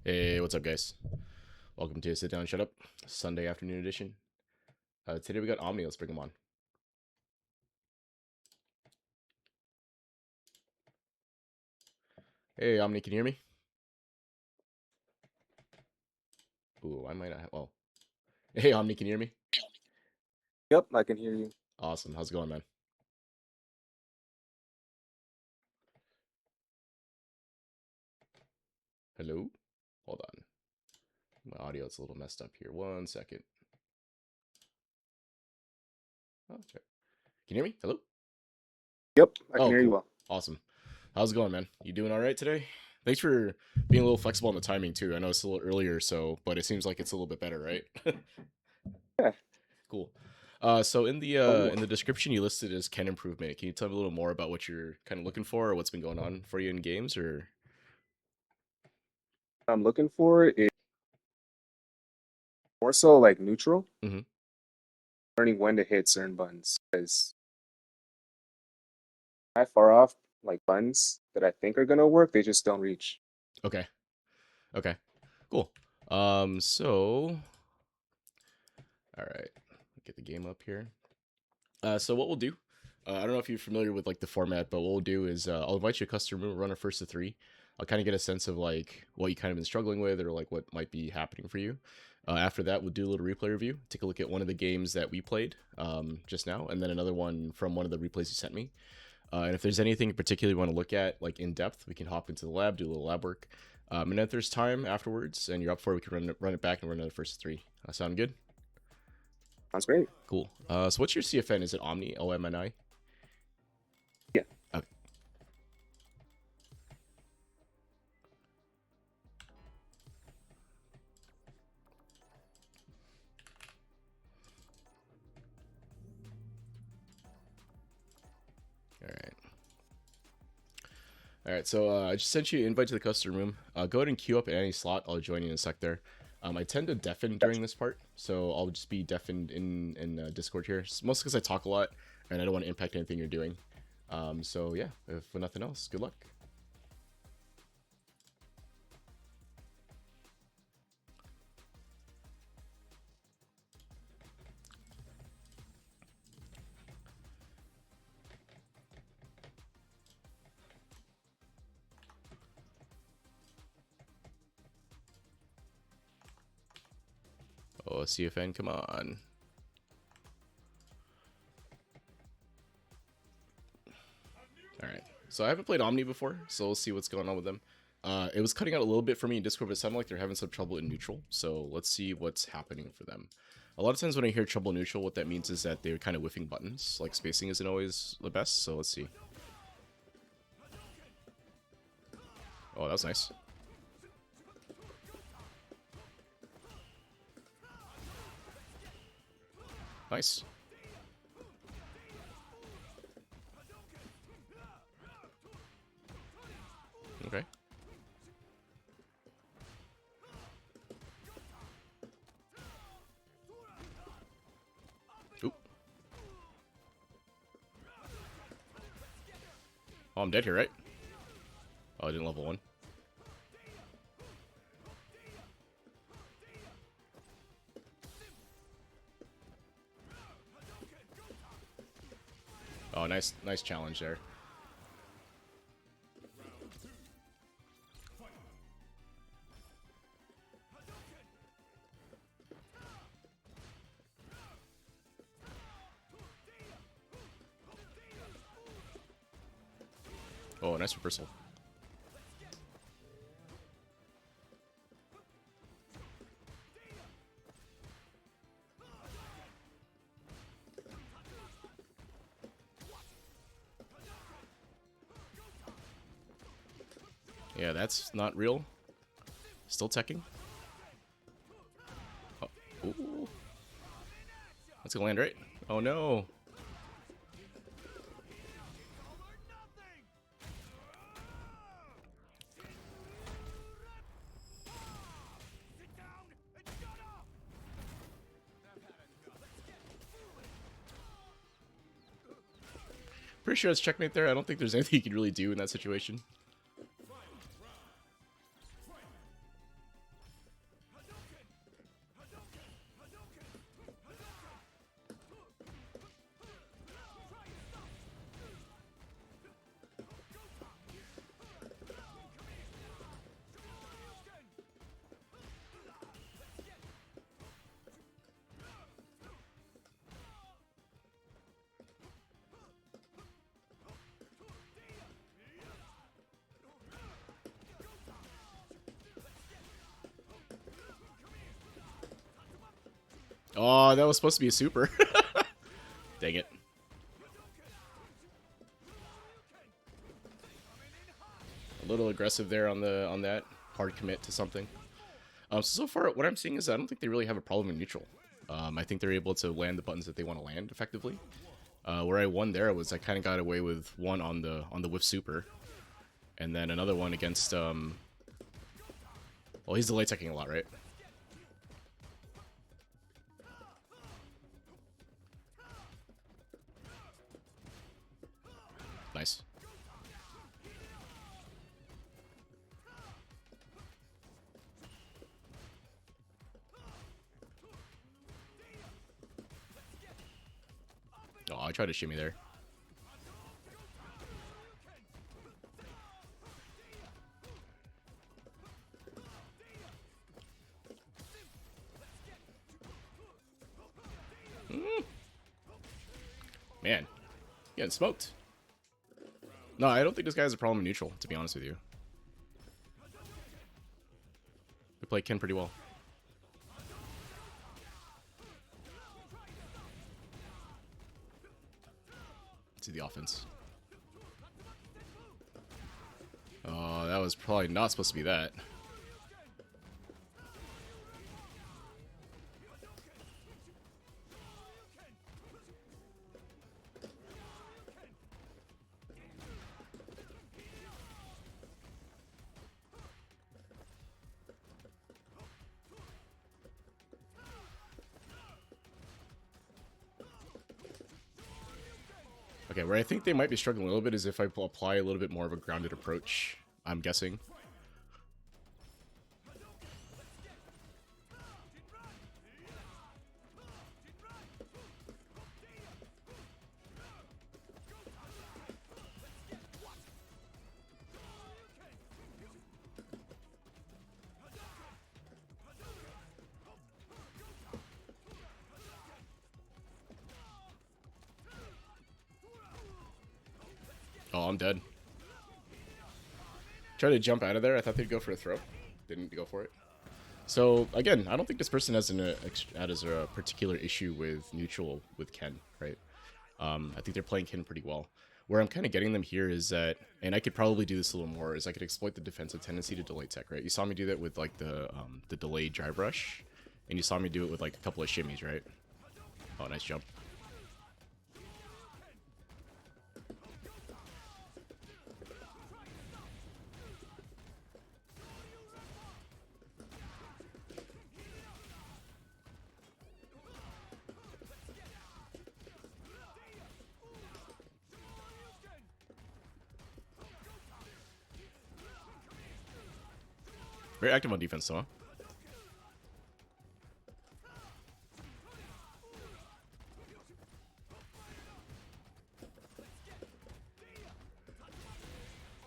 Hey, what's up, guys? Welcome to Sit Down, Shut Up, Sunday afternoon edition. Today we got Omni. Let's bring him on. Hey, Omni, can you hear me? Ooh, I might not have. Well, hey, Omni, can you hear me? Yep, I can hear you. Awesome. How's it going, man? Hello? Hold on. My audio is a little messed up here. 1 second. Oh, check. Can you hear me? Hello? Yep, I can Oh, hear you cool. well. Awesome. How's it going, man? You doing all right today? Thanks for being a little flexible on the timing, too. I know it's a little earlier, but it seems like it's a little bit better, right? Yeah. Cool. So Oh, in the description you listed as Ken improvement. Can you tell me a little more about what you're kind of looking for, or what's been going on for you in games, or? I'm looking for is more so like neutral, Hmm. learning when to hit certain buttons. Because I far off like buttons that I think are gonna work, they just don't reach. Okay. Okay. Cool. So all right, get the game up here. So what we'll do, I don't know if you're familiar with like the format, but what we'll do is I'll invite you a custom room, run a first to three. I'll kind of get a sense of like what you kind of been struggling with, or like what might be happening for you. After that, we'll do a little replay review, take a look at one of the games that we played just now, and then another one from one of the replays you sent me. And if there's anything in particular you want to look at, like in depth, we can hop into the lab, do a little lab work. And if there's time afterwards and you're up for it, we can run it back and run another first to three. Sound good? Sounds great. Cool. So what's your CFN? Is it Omni? OMNI? Yeah, Okay. All right. All right. So I just sent you an invite to the custom room. Go ahead and queue up at any slot. I'll join you in a sec there. I tend to deafen during gotcha. this part, so I'll just be deafened in Discord here, mostly because I talk a lot and I don't want to impact anything you're doing. So yeah, if nothing else, good luck. Oh, CFN, come on. All right. So I haven't played Omni before, so we'll see what's going on with them. It was cutting out a little bit for me in Discord, but it sounded like they're having some trouble in neutral. So let's see what's happening for them. A lot of times when I hear trouble neutral, what that means is that they're kind of whiffing buttons. Like spacing isn't always the best. So let's see. Oh, that was nice. Nice. Okay. Oop. Oh, I'm dead here, right? Oh, I didn't level one. Oh, nice challenge there. Oh, nice reversal. Yeah, that's not real. Still teching. Oh, ooh. That's gonna land right. Oh no. Pretty sure it's checkmate there. I don't think there's anything you can really do in that situation. Oh, that was supposed to be a super. Dang it. A little aggressive there on that hard commit to something. So far, what I'm seeing is I don't think they really have a problem in neutral. I think they're able to land the buttons that they want to land effectively. Where I won there was I kind of got away with one on the whiff super, and then another one against well, he's delay teching a lot, right? Nice. Oh, I tried to shimmy there. Man, getting smoked. No, I don't think this guy has a problem in neutral, to be honest with you. We play Ken pretty well. Let's see the offense. Oh, that was probably not supposed to be that. Okay, where I think they might be struggling a little bit is if I apply a little bit more of a grounded approach, I'm guessing. Oh, I'm dead. Try to jump out of there. I thought they'd go for a throw. Didn't go for it. So, again, I don't think this person has a particular issue with neutral with Ken, right? I think they're playing Ken pretty well. Where I'm kind of getting them here is that, and I could probably do this a little more, is I could exploit the defensive tendency to delay tech, right? You saw me do that with, like, the delayed drive rush, and you saw me do it with, like, a couple of shimmies, right? Oh, nice jump. Very active on defense, though, huh?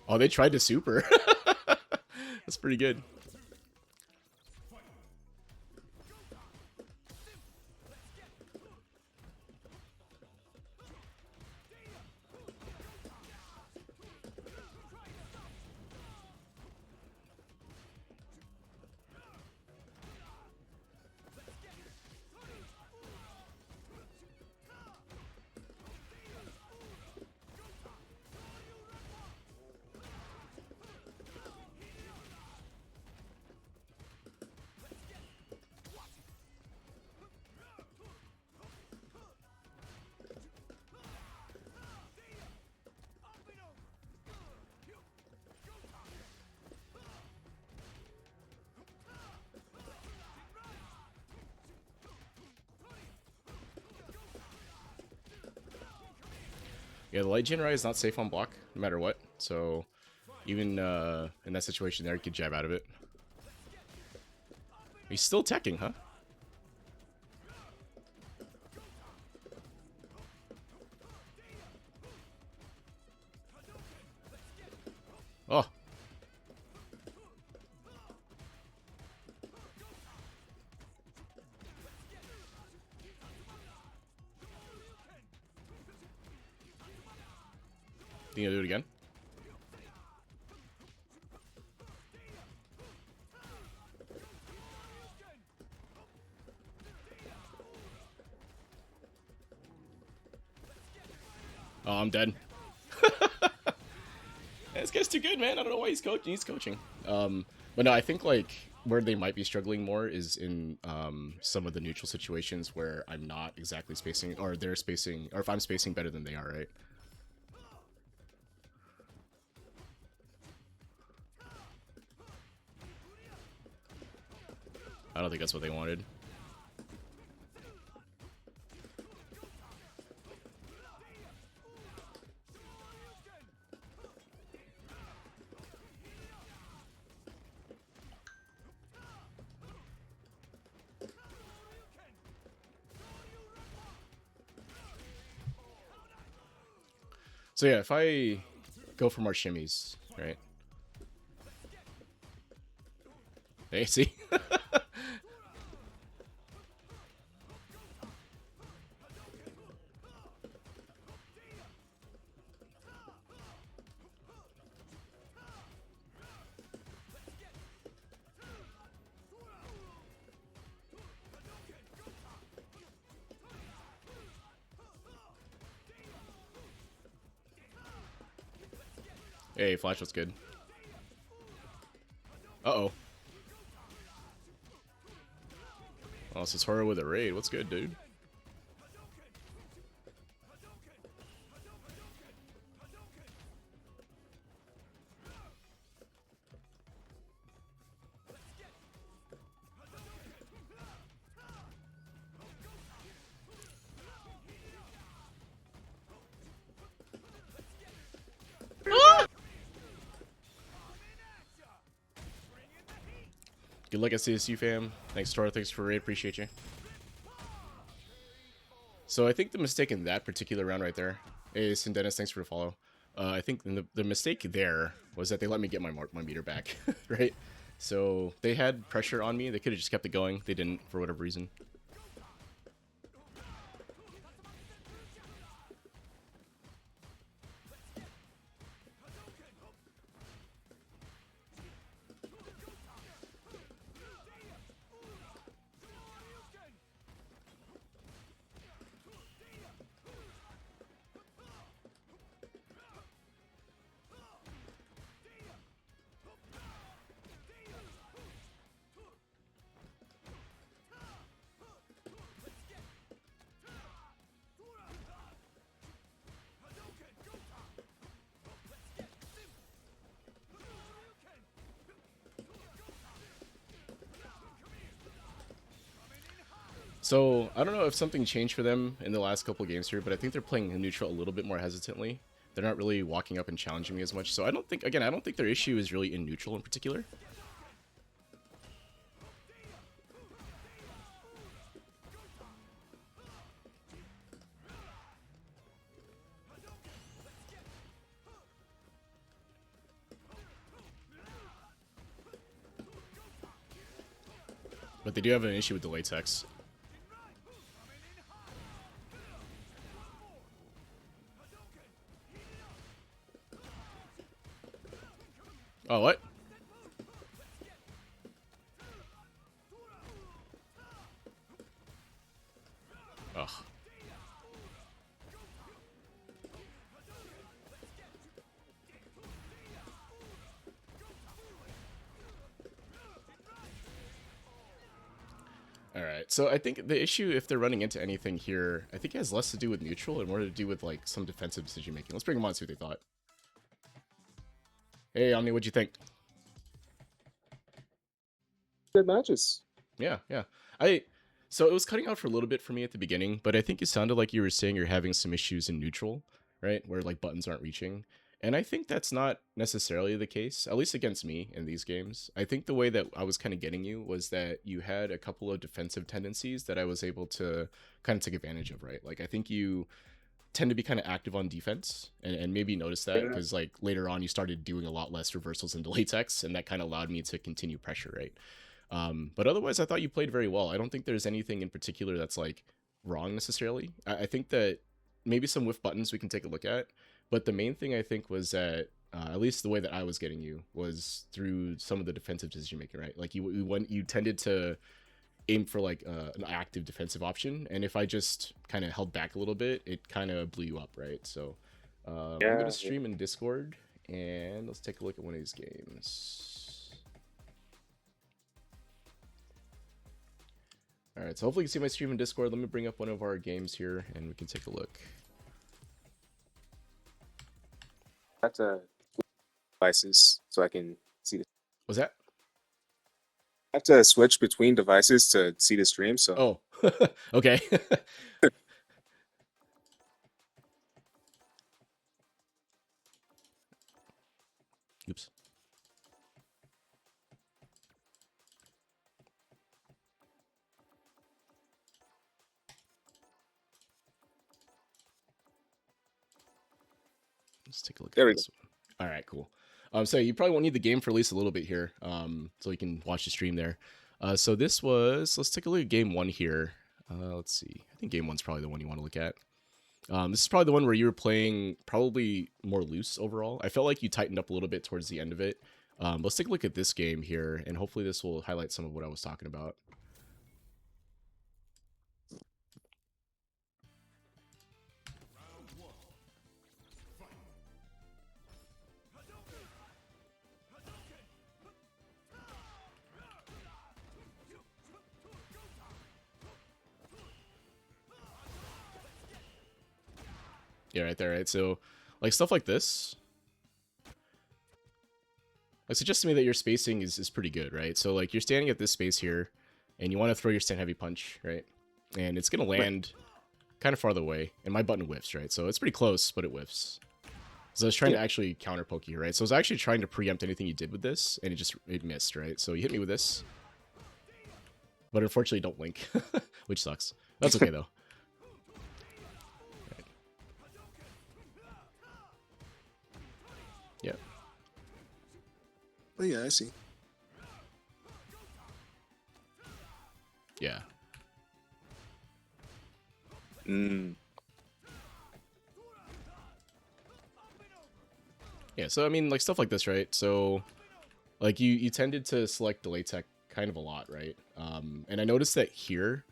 Oh, they tried to super. That's pretty good. Yeah, the light Jinrai is not safe on block, no matter what. So, even in that situation there, you could jab out of it. He's still teching, huh? Oh. Think he'll do it again? Oh, I'm dead. This guy's too good, man. I don't know why he's coaching. He's coaching. But no, I think like where they might be struggling more is in some of the neutral situations where I'm not exactly spacing, or they're spacing, or if I'm spacing better than they are, right? I don't think that's what they wanted. So yeah, if I go for more shimmies, right? Hey, see? Hey, Flash was good. Uh-oh. Oh, this is horror with a raid. What's good, dude? Good luck at CSU, fam. Thanks, Tor. Thanks for raid. Appreciate you. So I think the mistake in that particular round right there, hey, Sin Dennis, thanks for the follow. I think the mistake there was that they let me get my meter back, right? So they had pressure on me. They could have just kept it going. They didn't, for whatever reason. So I don't know if something changed for them in the last couple of games here, but I think they're playing neutral a little bit more hesitantly. They're not really walking up and challenging me as much. So I don't think, again, I don't think their issue is really in neutral in particular. But they do have an issue with the latex. Oh, what? Ugh. Alright, so I think the issue, if they're running into anything here, I think it has less to do with neutral and more to do with, like, some defensive decision making. Let's bring them on and see what they thought. Hey, Omni, what'd you think? Good matches. Yeah, yeah. So it was cutting out for a little bit for me at the beginning, but I think it sounded like you were saying you're having some issues in neutral, right? Where like buttons aren't reaching. And I think that's not necessarily the case, at least against me in these games. I think the way that I was kind of getting you was that you had a couple of defensive tendencies that I was able to kind of take advantage of, right? Like I think you tend to be kind of active on defense and maybe notice that Yeah. because like later on you started doing a lot less reversals into latex and that kind of allowed me to continue pressure, right? But otherwise, I thought you played very well. I don't think there's anything in particular that's like wrong necessarily. I think that maybe some whiff buttons we can take a look at. But the main thing I think was that at least the way that I was getting you was through some of the defensive decision making, right? Like you tended to aim for like an active defensive option, and if I just kind of held back a little bit, it kind of blew you up, right? So I'm gonna Yeah, yeah. stream in Discord, and let's take a look at one of these games. All right, so hopefully you can see my stream in Discord. Let me bring up one of our games here, and we can take a look. I have to devices so I can see the. Was that? I have to switch between devices to see the stream. So Oh, okay. Oops. Let's take a look there at we go. this one. All right, cool. So you probably won't need the game for at least a little bit here, so you can watch the stream there. So this was. Let's take a look at game one here. Let's see. I think game one's probably the one you want to look at. This is probably the one where you were playing probably more loose overall. I felt like you tightened up a little bit towards the end of it. Let's take a look at this game here, and hopefully this will highlight some of what I was talking about. Yeah, right there, right? So, like, stuff like this, like, suggests to me that your spacing is pretty good, right? So, like, you're standing at this space here, and you want to throw your stand heavy punch, right? And it's going to Right. land kind of farther away, and my button whiffs, right? So it's pretty close, but it whiffs. So I was trying Yeah. to actually counter poke you, right? So I was actually trying to preempt anything you did with this, and it missed, right? So you hit me with this, but unfortunately don't link, which sucks. That's okay, though. Right. Yeah. Oh yeah, I see. Yeah. Mm. Yeah, so I mean, like, stuff like this, right? So, like, you tended to select delay tech kind of a lot, right? And I noticed that here,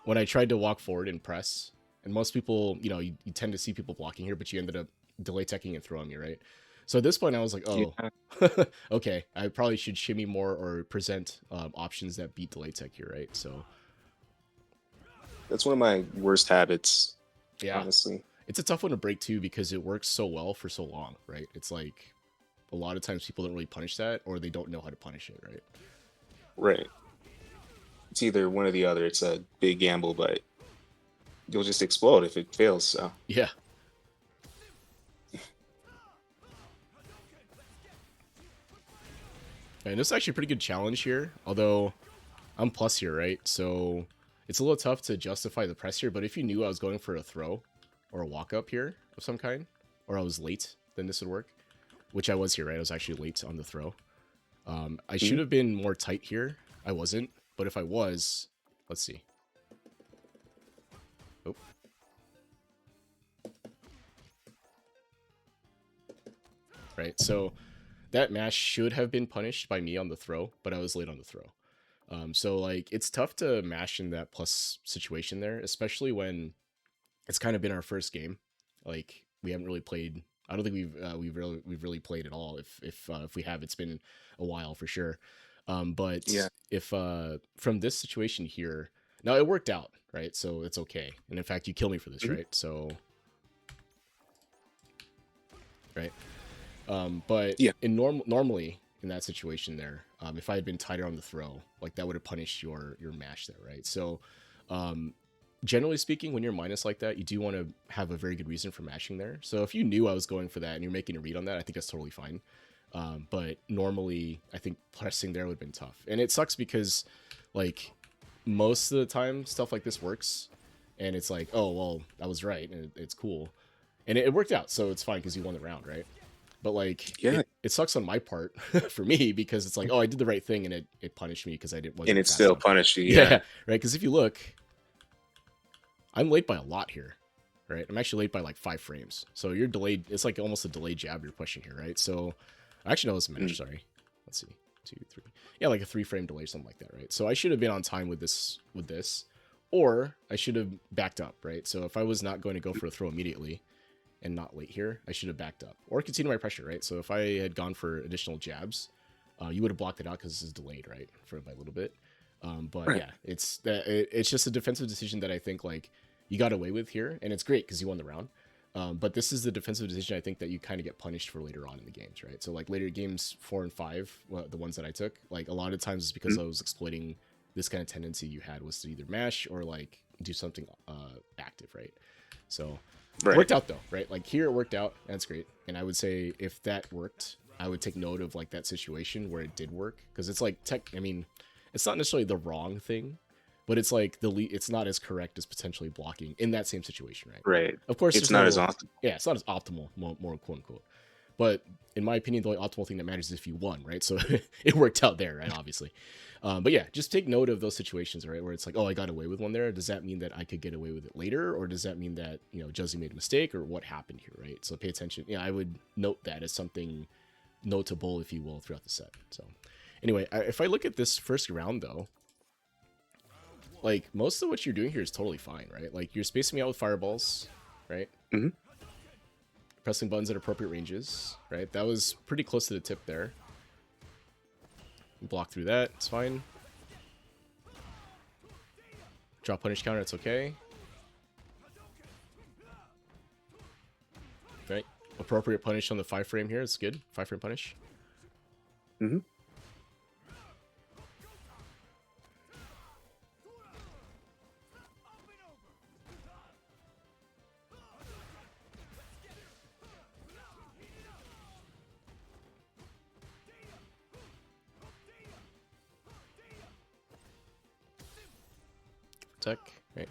when I tried to walk forward and press, and most people, you tend to see people blocking here, but you ended up delay teching and throwing me, right? So at this point, I was like, oh, Yeah, okay, I probably should shimmy more or present options that beat delay tech here, right? So, that's one of my worst habits, yeah, honestly. it's a tough one to break too because it works so well for so long, right? It's like a lot of times people don't really punish that or they don't know how to punish it, right? Right. It's either one or the other. It's a big gamble, but you'll just explode if it fails. So Yeah. And this is actually a pretty good challenge here, although I'm plus here, right? So it's a little tough to justify the press here, but if you knew I was going for a throw or a walk up here of some kind, or I was late, then this would work, which I was here, right? I was actually late on the throw. I should Mhm. have been more tight here. I wasn't, but if I was, let's see. Oh, right. So that mash should have been punished by me on the throw, but I was late on the throw. So like it's tough to mash in that plus situation there, especially when it's kind of been our first game. Like we haven't really played. I don't think we've really played at all. If we have, it's been a while for sure. Yeah. But if from this situation here, now it worked out, right? So it's okay. And in fact, you kill me for this, Mhm. right? So right. But Yeah. in normally in that situation there, if I had been tighter on the throw, like that would have punished your mash there, right? So, um, generally speaking, when you're minus like that, you do want to have a very good reason for mashing there. So if you knew I was going for that and you're making a read on that, I think that's totally fine. But normally, I think pressing there would have been tough, and it sucks because, like, most of the time stuff like this works, and it's like, oh well, I was right, and it's cool, and it worked out, so it's fine because you won the round, right? But like Yeah. it sucks on my part for me because it's like, oh, I did the right thing and it punished me because I didn't And wasn't it fast still enough. punished you. Yeah, Yeah. right. Because if you look, I'm late by a lot here, right? I'm actually late by like 5 frames. So you're delayed. It's like almost a delayed jab you're pushing here, right? So actually no, it's a Mm. mash. Sorry. Let's see, 2, 3. Yeah, like a 3 frame delay, something like that, right? So I should have been on time with this, or I should have backed up, right? So if I was not going to go for a throw immediately, and not late here, I should have backed up or continued my pressure, right? So if I had gone for additional jabs, you would have blocked it out because this is delayed, right, for by a little bit. But Right. yeah, it's just a defensive decision that I think like you got away with here, and it's great because you won the round. But this is the defensive decision I think that you kind of get punished for later on in the games, right? So like later games 4 and 5, well, the ones that I took, like a lot of times it's because Mhm. I was exploiting this kind of tendency you had was to either mash or like do something active, right? So it Right. worked out though, right? Like here it worked out. That's great. And I would say if that worked, I would take note of like that situation where it did work because it's like tech. I mean, it's not necessarily the wrong thing, but it's like it's not as correct as potentially blocking in that same situation, right? Right. Of course, It's there's not as no, often. yeah, it's not as optimal, more quote unquote. But in my opinion, the only optimal thing that matters is if you won, right? So it worked out there, right? Obviously. But yeah, just take note of those situations, right? Where it's like, oh, I got away with one there. Does that mean that I could get away with it later? Or does that mean that, Juzzy made a mistake or what happened here, right? So pay attention. Yeah, I would note that as something notable, if you will, throughout the set. So anyway, if I look at this first round though, like most of what you're doing here is totally fine, right? Like you're spacing me out with fireballs, right? Hmm. Pressing buttons at appropriate ranges, right? That was pretty close to the tip there. Block through that, it's fine. Drop punish counter, it's okay. Right? Appropriate punish on the 5 frame here, it's good. 5 frame punish. Hmm. Tech, right?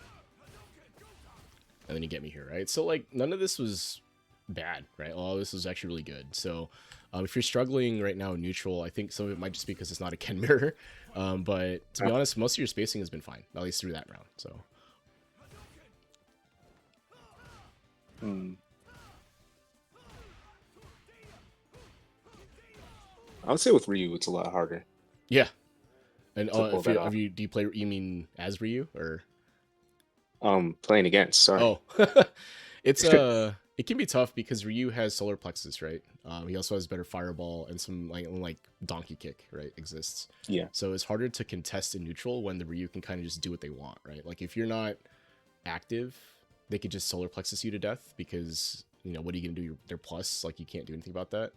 And then you get me here, right? So like none of this was bad, right? All this was actually really good. So if you're struggling right now in neutral, I think some of it might just be because it's not a Ken mirror. But to be honest, most of your spacing has been fine, at least through that round. So Mm. I would say with Ryu, it's a lot harder yeah. And to pull that off. do you play? You mean as Ryu or? Playing against. Sorry. Oh, it's it can be tough because Ryu has solar plexus, right? He also has better fireball and some like donkey kick, right? Exists. Yeah. So it's harder to contest in neutral when the Ryu can kind of just do what they want, right? Like if you're not active, they could just solar plexus you to death because what are you gonna do? They're plus, like you can't do anything about that.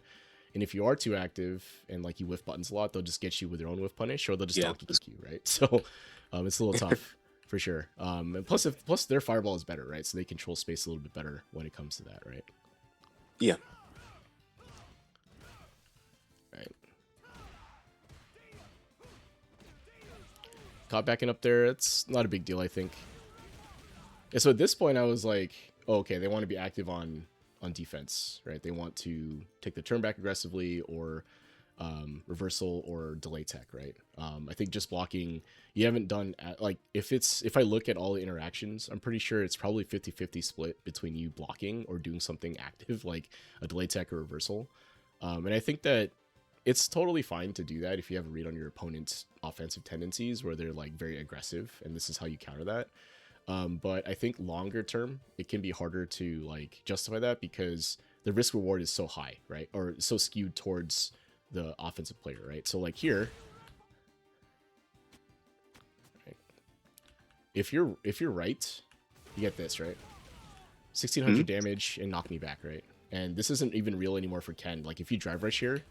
And if you are too active and like you whiff buttons a lot, they'll just get you with their own whiff punish, or they'll just Yeah. donkey kick you, right? So it's a little tough for sure. And plus their fireball is better, right? So they control space a little bit better when it comes to that, right? Yeah. Right. Caught backing up there. It's not a big deal, I think. And so at this point, I was like, oh, okay, they want to be active on defense, right? They want to take the turn back aggressively or reversal or delay tech, right? I think just blocking, you haven't done like if I look at all the interactions, I'm pretty sure it's probably 50-50 split between you blocking or doing something active like a delay tech or reversal. And I think that it's totally fine to do that if you have a read on your opponent's offensive tendencies where they're like very aggressive and this is how you counter that. But I think longer term, it can be harder to like justify that because the risk reward is so high, right? Or so skewed towards the offensive player, right? So like here, right, if you're right, you get this, right? 1600 Mhm. damage and knock me back, right? And this isn't even real anymore for Ken. Like if you drive rush here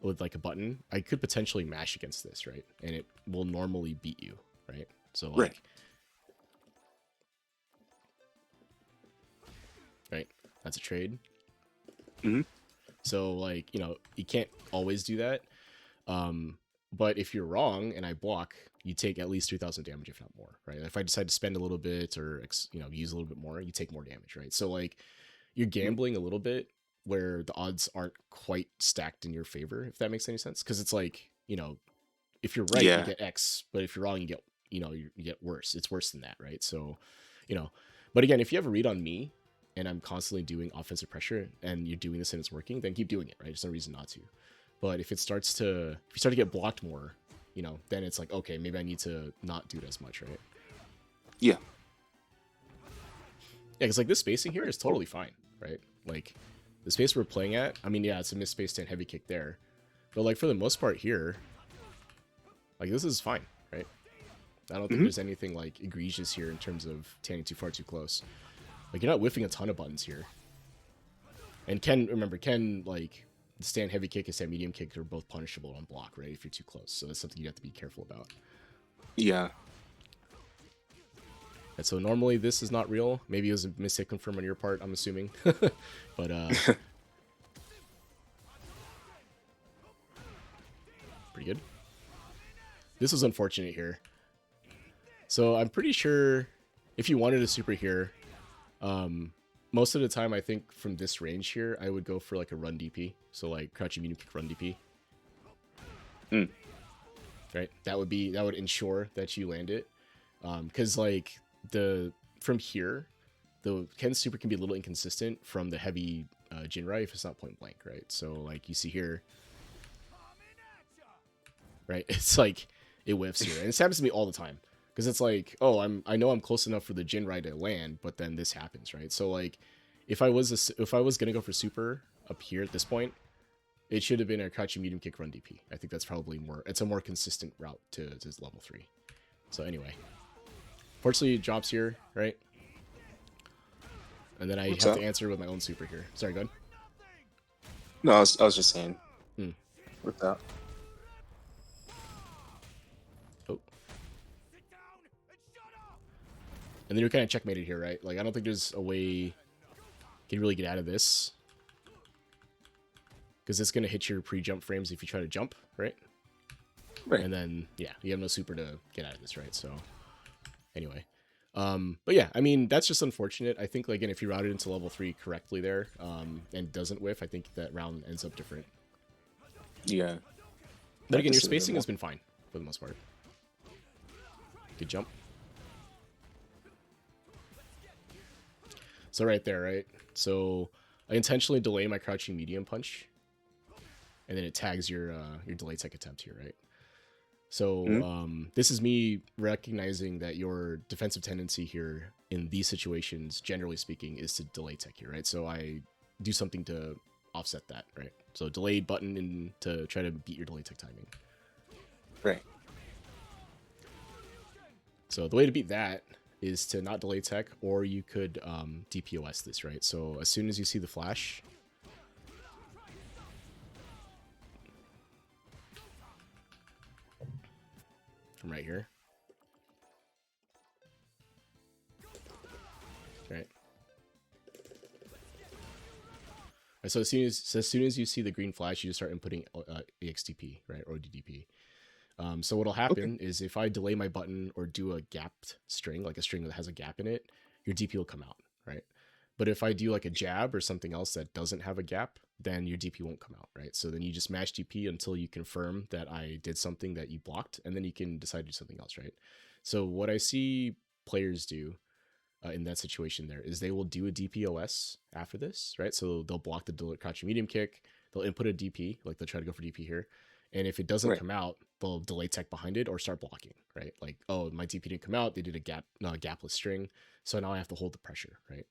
with like a button, I could potentially mash against this, right? And it will normally beat you, right? So Right. like, right, that's a trade. Hmm. So like, you can't always do that. But if you're wrong and I block, you take at least 3000 damage, if not more, right? If I decide to spend a little bit or use a little bit more, you take more damage, right? So like you're gambling a little bit where the odds aren't quite stacked in your favor, if that makes any sense. Because it's like, if you're right, you Yeah. get X, but if you're wrong, you get you get worse. It's worse than that, right? So, you know, but again, if you have a read on me and I'm constantly doing offensive pressure and you're doing this and it's working, then keep doing it, right? There's no reason not to. But if you start to get blocked more, then it's like, okay, maybe I need to not do it as much, right? Yeah. Yeah, because like this spacing here is Cool. totally fine, right? Like the space we're playing at, I mean, yeah, it's a missed space 10 heavy kick there. But like for the most part here, like this is fine, right? I don't think Hmm. there's anything like egregious here in terms of tanning too far too close. Like you're not whiffing a ton of buttons here. And remember, like stand heavy kick and stand medium kick are both punishable on block, right? If you're too close. So that's something you have to be careful about. Yeah. And so normally this is not real. Maybe it was a mistake confirmed on your part, I'm assuming. But pretty good. This was unfortunate here. So I'm pretty sure if you wanted a super here, most of the time I think from this range here, I would go for like a run DP. So like crouching medium kick run DP. Mm. Right? That would ensure that you land it. Because like from here, the Ken's super can be a little inconsistent from the heavy Jinrai if it's not point blank, right? So like you see here, right? It's like it whiffs here, and this happens to me all the time because it's like, oh, I know I'm close enough for the Jinrai to land, but then this happens, right? So like if I was gonna go for super up here at this point, it should have been a crouching medium kick run DP. I think that's probably it's a more consistent route to level 3. So anyway, fortunately it drops here, right? And then I What's have up? to answer with my own super here. Sorry, go ahead. No, I was just saying. Hmm. What's up? Oh. And then you're kind of checkmated here, right? Like, I don't think there's a way you can really get out of this. Because it's going to hit your pre-jump frames if you try to jump, right? Right. And then, yeah, you have no super to get out of this, right? So, anyway. But yeah, I mean, that's just unfortunate. I think, like, again, if you route it into level 3 correctly there and doesn't whiff, I think that round ends up different. Yeah. But again, your spacing has been fine for the most part. Good jump. So right there, right? So I intentionally delay my crouching medium punch, and then it tags your delay tech attempt here, right? So this is me recognizing that your defensive tendency here in these situations, generally speaking, is to delay tech here, right? So I do something to offset that, right? So delayed button in to try to beat your delay tech timing. Right. So the way to beat that is to not delay tech, or you could DPOS this, right? So as soon as you see the flash, from right here, right? And so as soon as you see the green flash, you just start inputting EXTP, right, or DDP. So what'll happen is if I delay my button or do a gapped string, like a string that has a gap in it, your DP will come out, right? But if I do like a jab or something else that doesn't have a gap, then your DP won't come out, right? So then you just mash DP until you confirm that I did something that you blocked, and then you can decide to do something else, right? So what I see players do in that situation there is they will do a DPOS after this, right? So they'll block the crouching medium kick, they'll input a DP, like they'll try to go for DP here, and if it doesn't Right. come out, they'll delay tech behind it or start blocking, right? Like, oh, my DP didn't come out, they did a gapless string, so now I have to hold the pressure, right?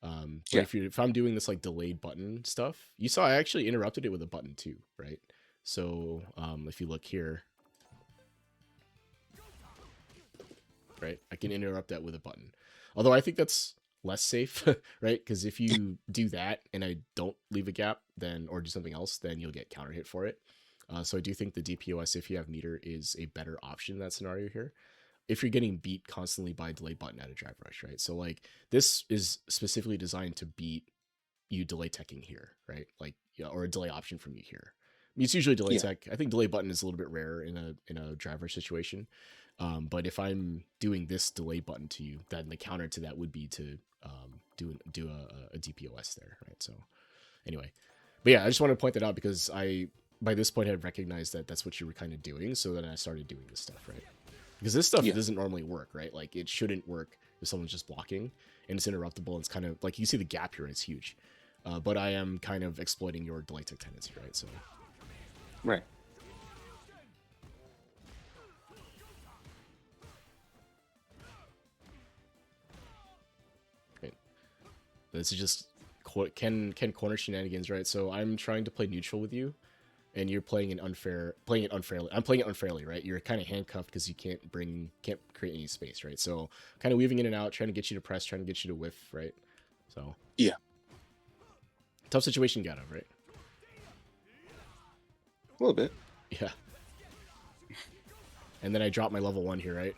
But Yeah. if I'm doing this like delayed button stuff, you saw I actually interrupted it with a button too, right? So if you look here, right, I can interrupt that with a button. Although I think that's less safe, right? Because if you do that and I don't leave a gap, then or do something else, then you'll get counter hit for it. So I do think the DPOS, if you have meter, is a better option in that scenario here. If you're getting beat constantly by a delay button at a drive rush, right? So like this is specifically designed to beat you delay teching here, right? Like or a delay option from you here. I mean, it's usually delay Yeah. tech. I think delay button is a little bit rare in a drive rush situation. But if I'm doing this delay button to you, then the counter to that would be to do a DPOS there, right? So anyway, but yeah, I just want to point that out because I by this point had recognized that that's what you were kind of doing. So then I started doing this stuff, right? Because this stuff Yeah. doesn't normally work, right? Like it shouldn't work if someone's just blocking and it's interruptible. And it's kind of like you see the gap here and it's huge. But I am kind of exploiting your delay tech tendency, right? So Right. this is just can corner shenanigans, right? So I'm trying to play neutral with you, and you're playing it unfairly. I'm playing it unfairly, right? You're kind of handcuffed because you can't create any space, right? So kind of weaving in and out, trying to get you to press, trying to get you to whiff, right? So Yeah, tough situation you got of, right? a little bit. Yeah. And then I drop my level 1 here, right?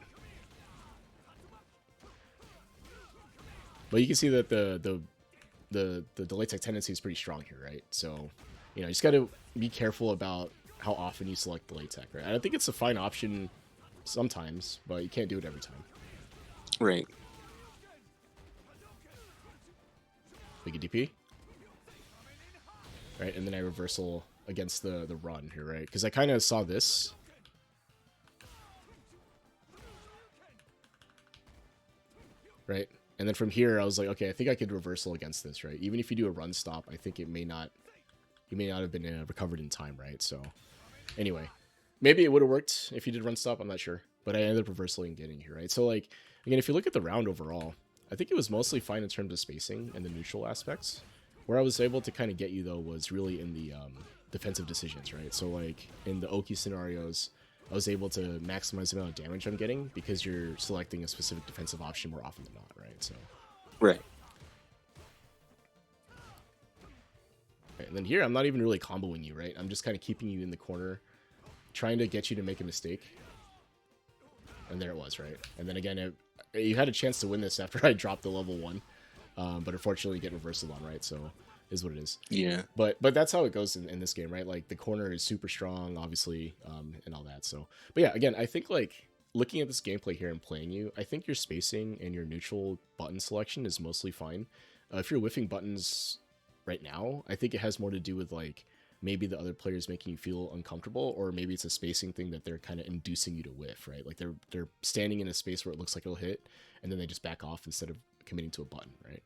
But you can see that the delay tech tendency is pretty strong here, right? So, you know, you just got to be careful about how often you select delay tech, right? I think it's a fine option sometimes, but you can't do it every time. Right. Make a DP, right? And then I reversal against the run here, right? Because I kind of saw this. Right? And then from here, I was like, okay, I think I could reversal against this, right? Even if you do a run stop, I think you may not have been recovered in time, right? So anyway, maybe it would have worked if you did run stop. I'm not sure, but I ended up reversaling and getting here, right? So like, again, if you look at the round overall, I think it was mostly fine in terms of spacing and the neutral aspects. Where I was able to kind of get you though was really in the defensive decisions, right? So like in the Oki scenarios, I was able to maximize the amount of damage I'm getting because you're selecting a specific defensive option more often than not, right? So, Right. right, and then here I'm not even really comboing you, right? I'm just kind of keeping you in the corner, trying to get you to make a mistake. And there it was, right? And then again, you had a chance to win this after I dropped the level 1, but unfortunately you get reversal on, right? So is what it is. Yeah. But that's how it goes in this game, right? Like the corner is super strong, obviously, and all that. So, but yeah, again, I think like looking at this gameplay here and playing you, I think your spacing and your neutral button selection is mostly fine. If you're whiffing buttons right now, I think it has more to do with like maybe the other players making you feel uncomfortable, or maybe it's a spacing thing that they're kind of inducing you to whiff, right? Like they're standing in a space where it looks like it'll hit, and then they just back off instead of committing to a button, right?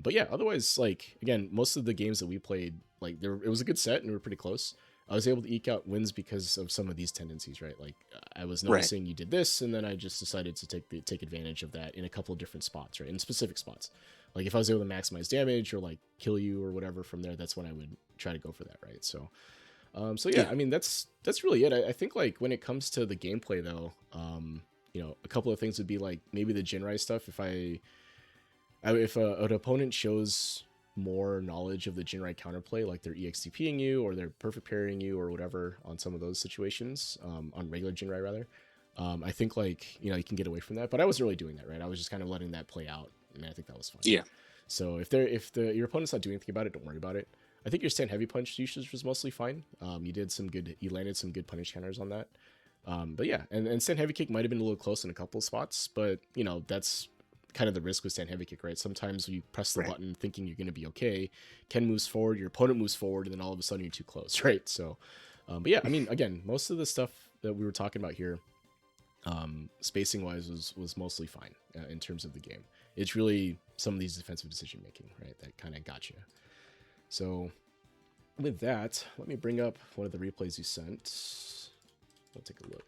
But yeah, otherwise, like again, most of the games that we played, like it was a good set and we were pretty close. I was able to eke out wins because of some of these tendencies, right? Like I was Right. noticing you did this, and then I just decided to take advantage of that in a couple of different spots, right? In specific spots. Like if I was able to maximize damage or like kill you or whatever from there, that's when I would try to go for that, right? So, so yeah, Yeah. I mean that's really it. I think like when it comes to the gameplay though, you know, a couple of things would be like maybe the Jinrai stuff. If an opponent shows more knowledge of the Jinrai counterplay, like they're EXTPing you or they're perfect parrying you or whatever on some of those situations, on regular Jinrai rather, I think like, you know, you can get away from that. But I wasn't really doing that, right? I was just kind of letting that play out, and I think that was fine. Yeah. So if your opponent's not doing anything about it, don't worry about it. I think your stand heavy punch usage was mostly fine. You landed some good punish counters on that. But yeah, and stand heavy kick might have been a little close in a couple of spots, but you know, that's kind of the risk with stand heavy kick, right? Sometimes you press the Right. button thinking you're going to be okay, Ken moves forward, your opponent moves forward, and then all of a sudden you're too close, right? So, but yeah, I mean, again, most of the stuff that we were talking about here, spacing wise, was mostly fine in terms of the game. It's really some of these defensive decision making, right, that kind of got you. So, with that, let me bring up one of the replays you sent. We'll take a look.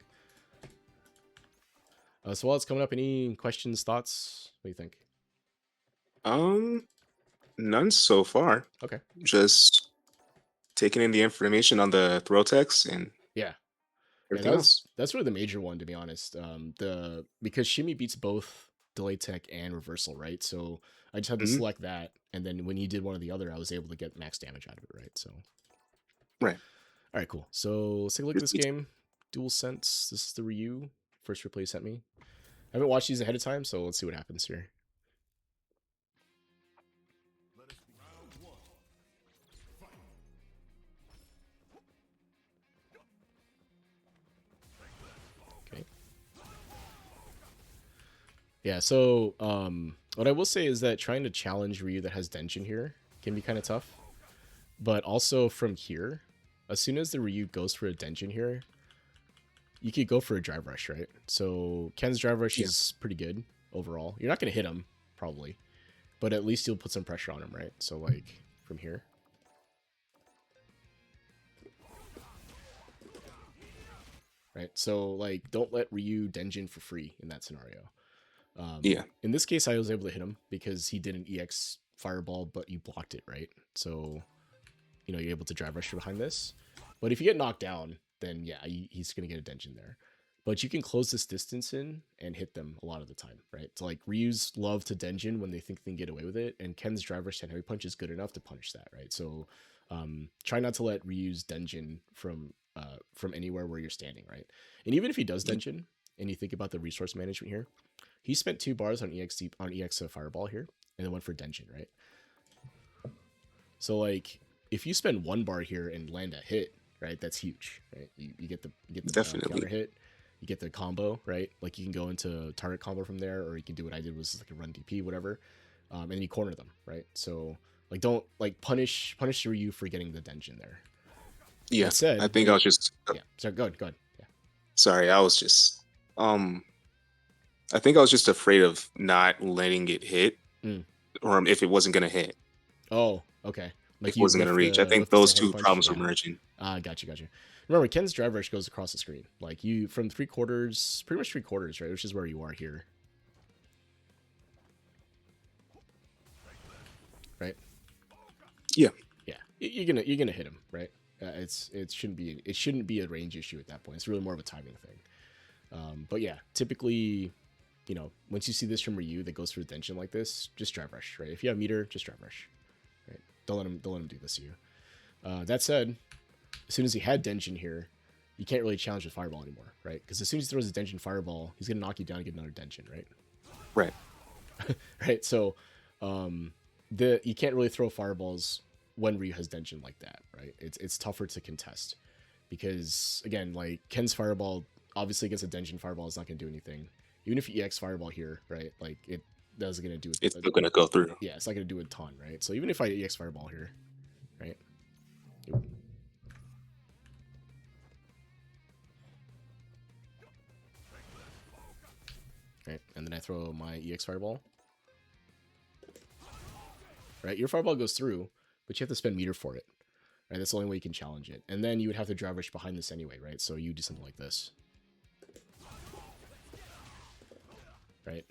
So while it's coming up, any questions, thoughts? What do you think? None so far. Okay. Just taking in the information on the throw text and Yeah. Yeah, everything else. that's really the major one, to be honest. Because Shimmy beats both delay tech and reversal, right? So I just had to Hmm. select that, and then when you did one or the other, I was able to get max damage out of it, right? So Right. all right, cool. So let's take a look at this game. Dual Sense. This is the Ryu first replay sent me. I haven't watched these ahead of time, so let's see what happens here. Okay. Yeah, so what I will say is that trying to challenge Ryu that has Denshin here can be kind of tough. But also from here, as soon as the Ryu goes for a Denshin here, you could go for a drive rush, right? So Ken's drive rush Yeah. is pretty good overall. You're not going to hit him, probably. But at least you'll put some pressure on him, right? So like from here. Right? So like don't let Ryu Denshin for free in that scenario. Yeah. In this case, I was able to hit him because he did an EX fireball, but you blocked it, right? So, you know, you're able to drive rush behind this. But if you get knocked down, then yeah, he's going to get a Denjin there. But you can close this distance in and hit them a lot of the time, right? So like Ryu's love to Denjin when they think they can get away with it, and Ken's drive rush 10 heavy punch is good enough to punish that, right? So try not to let Ryu's Denjin from anywhere where you're standing, right? And even if he does Denjin, and you think about the resource management here, he spent 2 bars on EX Fireball here, and then went for Denjin, right? So like if you spend 1 bar here and land a hit, right, that's huge, right? You get the Definitely. counter hit, you get the combo, right? Like you can go into target combo from there, or you can do what I did was like a run DP, whatever, and you corner them, right? So like don't like punish Ryu for getting the Denjin there. Yeah, That said, I think I was just yeah. So go ahead. Yeah. sorry. I was just I think I was just afraid of not letting it hit, Mm. or if it wasn't gonna hit, Oh, okay. if Like it you wasn't gonna reach. I think whiff the those heavy two punch. problems were Yeah. merging. Gotcha. Remember, Ken's drive rush goes across the screen. Like you from 3/4, pretty much 3/4, right? Which is where you are here. Right? Yeah. Yeah. You're gonna hit him, right? It shouldn't be a range issue at that point. It's really more of a timing thing. But yeah, typically, you know, once you see this from Ryu that goes through Denjin like this, just drive rush, right? If you have meter, just drive rush, right? Don't let him do this to you. That said, as soon as he had Denjin here, you can't really challenge with Fireball anymore, right? Because as soon as he throws a Denjin Fireball, he's gonna knock you down and get another Denjin, right? Right. Right. So, you can't really throw fireballs when Ryu has Denjin like that, right? It's tougher to contest because again, like Ken's Fireball obviously against a Denjin Fireball is not gonna do anything. Even if you EX Fireball here, right? Like it doesn't gonna do it. It's still gonna go through. Yeah, it's not gonna do a ton, right? So even if I EX Fireball here, right? Right, and then I throw my EX Fireball. Right, your Fireball goes through, but you have to spend meter for it. Right, that's the only way you can challenge it. And then you would have to drive rush behind this anyway, right? So you do something like this. Right?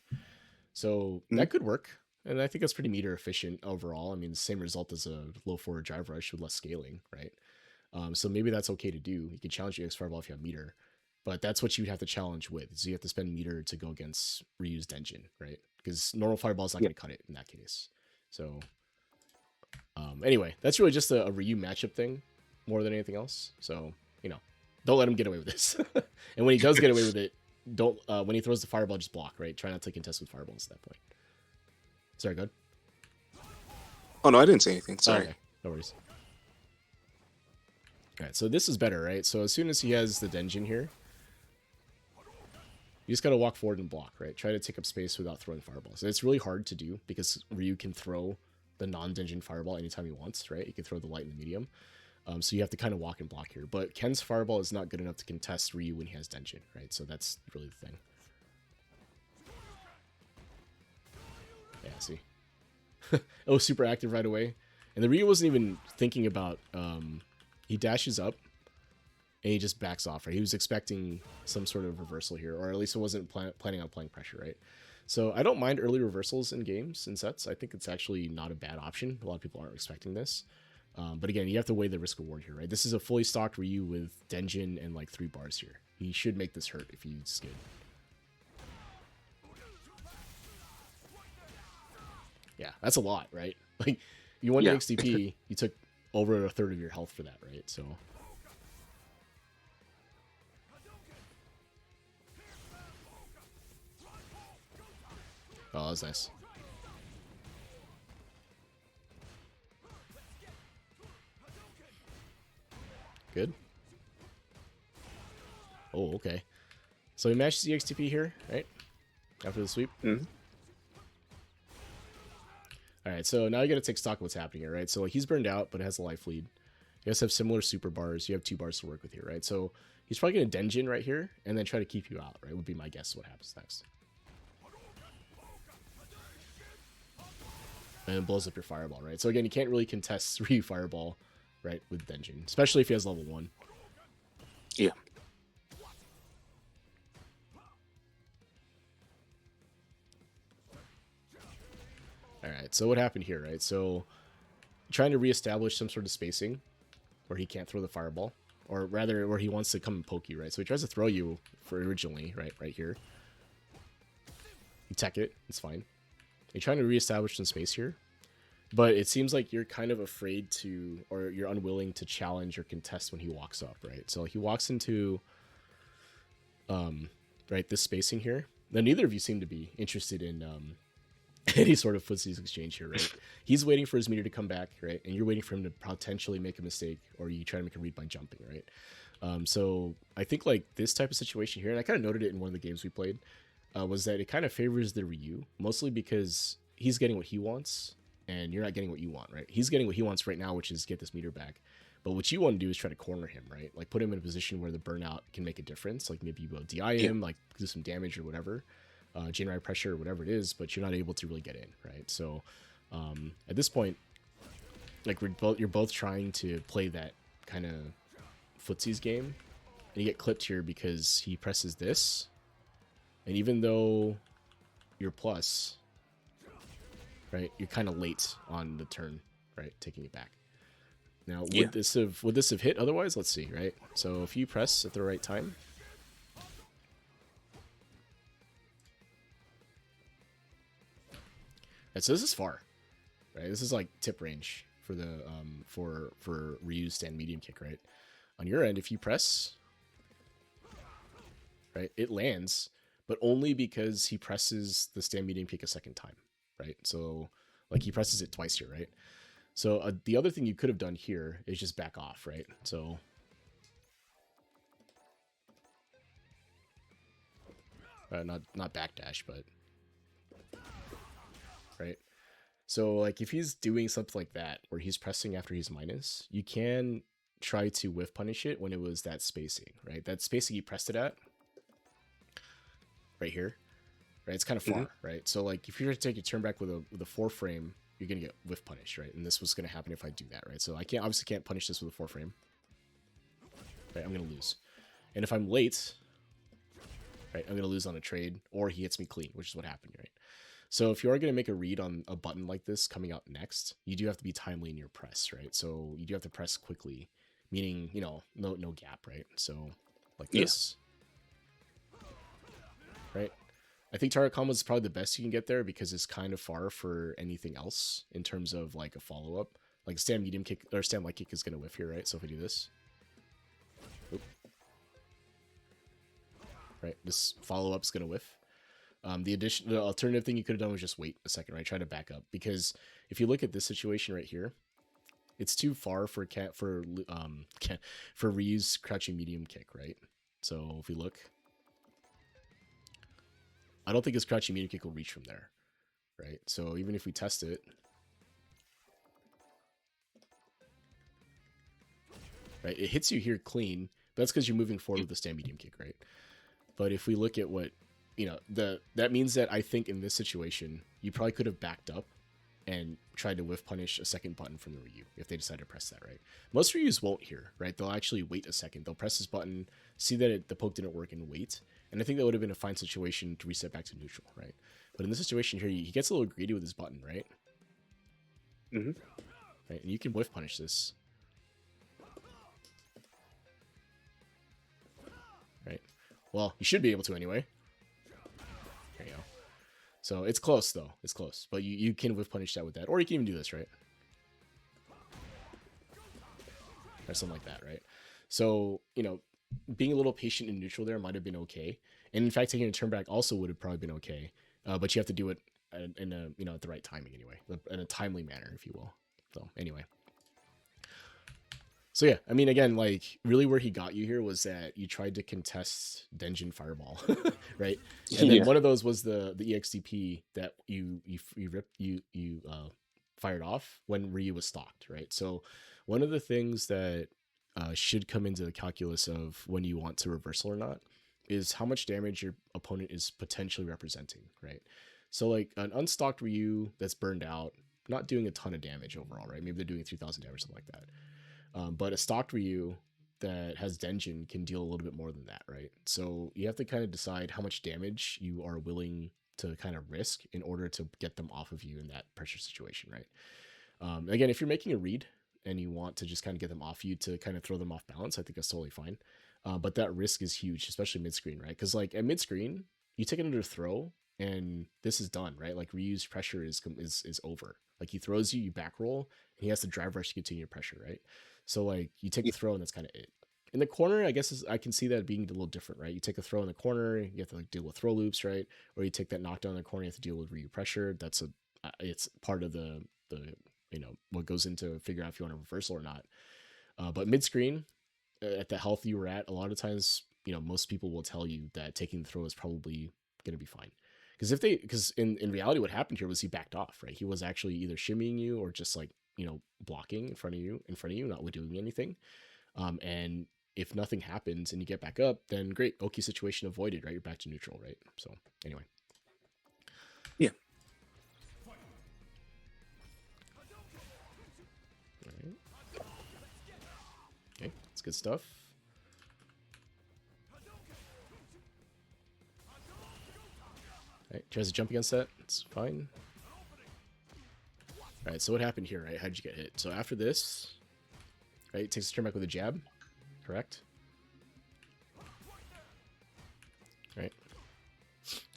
So that could work. And I think that's pretty meter efficient overall. I mean, the same result as a low forward drive rush with less scaling, right? So maybe that's okay to do. You can challenge your X Fireball if you have meter. But that's what you'd have to challenge with. So you have to spend meter to go against Ryu's Denjin, right? Because normal Fireball is not going to cut it in that case. So anyway, that's really just a Ryu matchup thing more than anything else. So, you know, don't let him get away with this. And when he does get away with it, don't when he throws the Fireball, just block, right? Try not to contest with Fireballs at that point. Sorry, good. Oh no, I didn't say anything. Sorry. Okay, no worries. All right, so this is better, right? So as soon as he has the Denjin here, you just got to walk forward and block, right? Try to take up space without throwing fireballs. And it's really hard to do because Ryu can throw the non-Denjin fireball anytime he wants, right? He can throw the light and the medium. So you have to kind of walk and block here. But Ken's fireball is not good enough to contest Ryu when he has Denjin, right? So that's really the thing. Yeah, see? It was super active right away. And the Ryu wasn't even thinking about... he dashes up, and he just backs off, right? He was expecting some sort of reversal here, or at least it wasn't planning on applying pressure, right? So I don't mind early reversals in games and sets. I think it's actually not a bad option. A lot of people aren't expecting this. But again, you have to weigh the risk reward here, right? This is a fully stocked Ryu with Denjin and like 3 bars here. He should make this hurt if he's skid. Yeah, that's a lot, right? Like, you won XDP, you took over a third of your health for that, right? So... Oh, that was nice. Good. Oh, okay. So he matches the XTP here, right? After the sweep. Mm-hmm. Alright, so now you gotta take stock of what's happening here, right? So he's burned out, but has a life lead. You guys have similar super bars. You have 2 bars to work with here, right? So he's probably gonna Denjin right here, and then try to keep you out, right? Would be my guess what happens next. And it blows up your fireball, right? So again, you can't really contest Ryu fireball, right, with Denjin, especially if he has level 1. Yeah. Alright, right, so what happened here, right? So trying to reestablish some sort of spacing where he can't throw the fireball, or rather where he wants to come and poke you, right? So he tries to throw you for originally, right here. You tech it, it's fine. You're trying to reestablish some space here, but it seems like you're kind of afraid to, or you're unwilling to challenge or contest when he walks up, right? So he walks into, right, this spacing here. Now, neither of you seem to be interested in any sort of footsies exchange here, right? He's waiting for his meter to come back, right? And you're waiting for him to potentially make a mistake, or you try to make a read by jumping, right? So I think like this type of situation here, and I kind of noted it in one of the games we played, was that it kind of favors the Ryu, mostly because he's getting what he wants, and you're not getting what you want, right? He's getting what he wants right now, which is get this meter back. But what you want to do is try to corner him, right? Like put him in a position where the burnout can make a difference. Like maybe you will DI Yeah. him, like do some damage or whatever, generate pressure or whatever it is, but you're not able to really get in, right? So at this point, like you're both trying to play that kind of footsies game, and you get clipped here because he presses this, and even though you're plus, right, you're kind of late on the turn, right, taking it back. Now, Yeah. would this have hit otherwise? Let's see, right? So if you press at the right time, right, so this is far, right? This is like tip range for the for Ryu's stand medium kick, right? On your end, if you press, right, it lands, but only because he presses the stand medium kick a second time, right? So like he presses it twice here, right? So the other thing you could have done here is just back off, right? So not backdash, but right. So like if he's doing something like that where he's pressing after he's minus, you can try to whiff punish it when it was that spacing, right? That spacing he pressed it at right here, right? It's kind of Hmm. far, right? So like if you're to take a turn back with a 4 frame, you're gonna get whiff punished, right? And this was gonna happen if I do that, right? So I obviously can't punish this with a 4 frame, right? I'm gonna lose. And if I'm late, right, I'm gonna lose on a trade, or he hits me clean, which is what happened, right? So if you are going to make a read on a button like this coming out next, you do have to be timely in your press, right? So you do have to press quickly, meaning, you know, no gap, right? So like Yeah. this, right? I think target combo is probably the best you can get there because it's kind of far for anything else in terms of like a follow up. Like stand medium kick or stand light kick is going to whiff here, right? So if we do this, oop, right, this follow up is going to whiff. The alternative thing you could have done was just wait a second, right? Try to back up, because if you look at this situation right here, it's too far for for Ryu's crouching medium kick, right? So if we look, I don't think his crouching medium kick will reach from there, right? So even if we test it, right, it hits you here clean. But that's because you're moving forward with the stand medium kick, right? But if we look at what, you know, that means that I think in this situation, you probably could have backed up and tried to whiff punish a second button from the Ryu if they decide to press that, right? Most Ryus won't here, right? They'll actually wait a second. They'll press this button, see that the poke didn't work, and wait. And I think that would have been a fine situation to reset back to neutral, right? But in this situation here, he gets a little greedy with his button, right? Hmm. Right, and you can whiff punish this, right? Well, you should be able to anyway. There you go. So it's close though. It's close, but you can whiff punish that with that, or you can even do this, right? Or something like that, right? So, you know, being a little patient in neutral there might have been okay, and in fact, taking a turn back also would have probably been okay. But you have to do it in a, you know, at the right timing anyway, in a timely manner, if you will. So anyway, so yeah, I mean, again, like really where he got you here was that you tried to contest Denjin Fireball, right? And then Yeah. one of those was the EXDP that you fired off when Ryu was stocked, right? So one of the things that should come into the calculus of when you want to reversal or not is how much damage your opponent is potentially representing, right? So like an unstocked Ryu that's burned out, not doing a ton of damage overall, right? Maybe they're doing 3,000 damage, something like that. But a stocked Ryu that has Denjin can deal a little bit more than that, right? So you have to kind of decide how much damage you are willing to kind of risk in order to get them off of you in that pressure situation, right? Again, if you're making a read and you want to just kind of get them off you to kind of throw them off balance, I think that's totally fine. But that risk is huge, especially mid screen, right? Because like at mid screen, you take it under throw, and this is done, right? Like Ryu's pressure is over. Like he throws you, you back roll, and he has to drive rush to continue your pressure, right? So like you take the throw, and that's kind of it. In the corner, I guess I can see that being a little different, right? You take a throw in the corner, you have to like deal with throw loops, right? Or you take that knockdown in the corner, you have to deal with Ryu pressure. That's it's part of the what goes into figure out if you want a reversal or not. But mid screen, at the health you were at, a lot of times, most people will tell you that taking the throw is probably going to be fine. Because in reality, what happened here was he backed off, right? He was actually either shimmying you or just like, blocking in front of you, not really doing anything. And if nothing happens and you get back up, then great. Oki situation avoided, right? You're back to neutral, right? So anyway. Yeah. All right. Okay, that's good stuff. Alright, tries to jump against that. It's fine. Alright, so what happened here, right? How'd you get hit? So after this, right, takes a turn back with a jab. Correct? Right.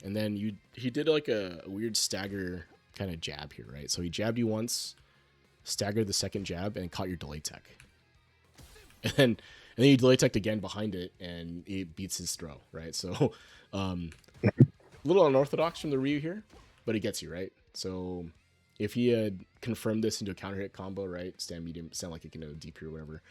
And then he did like a weird stagger kind of jab here, right? So he jabbed you once, staggered the second jab, and caught your delay tech. And then you delay teched again behind it, and it beats his throw, right? So, a little unorthodox from the Ryu here, but it gets you, right? So, if he had confirmed this into a counter hit combo, right? Stand medium, sound like it can deep here or whatever.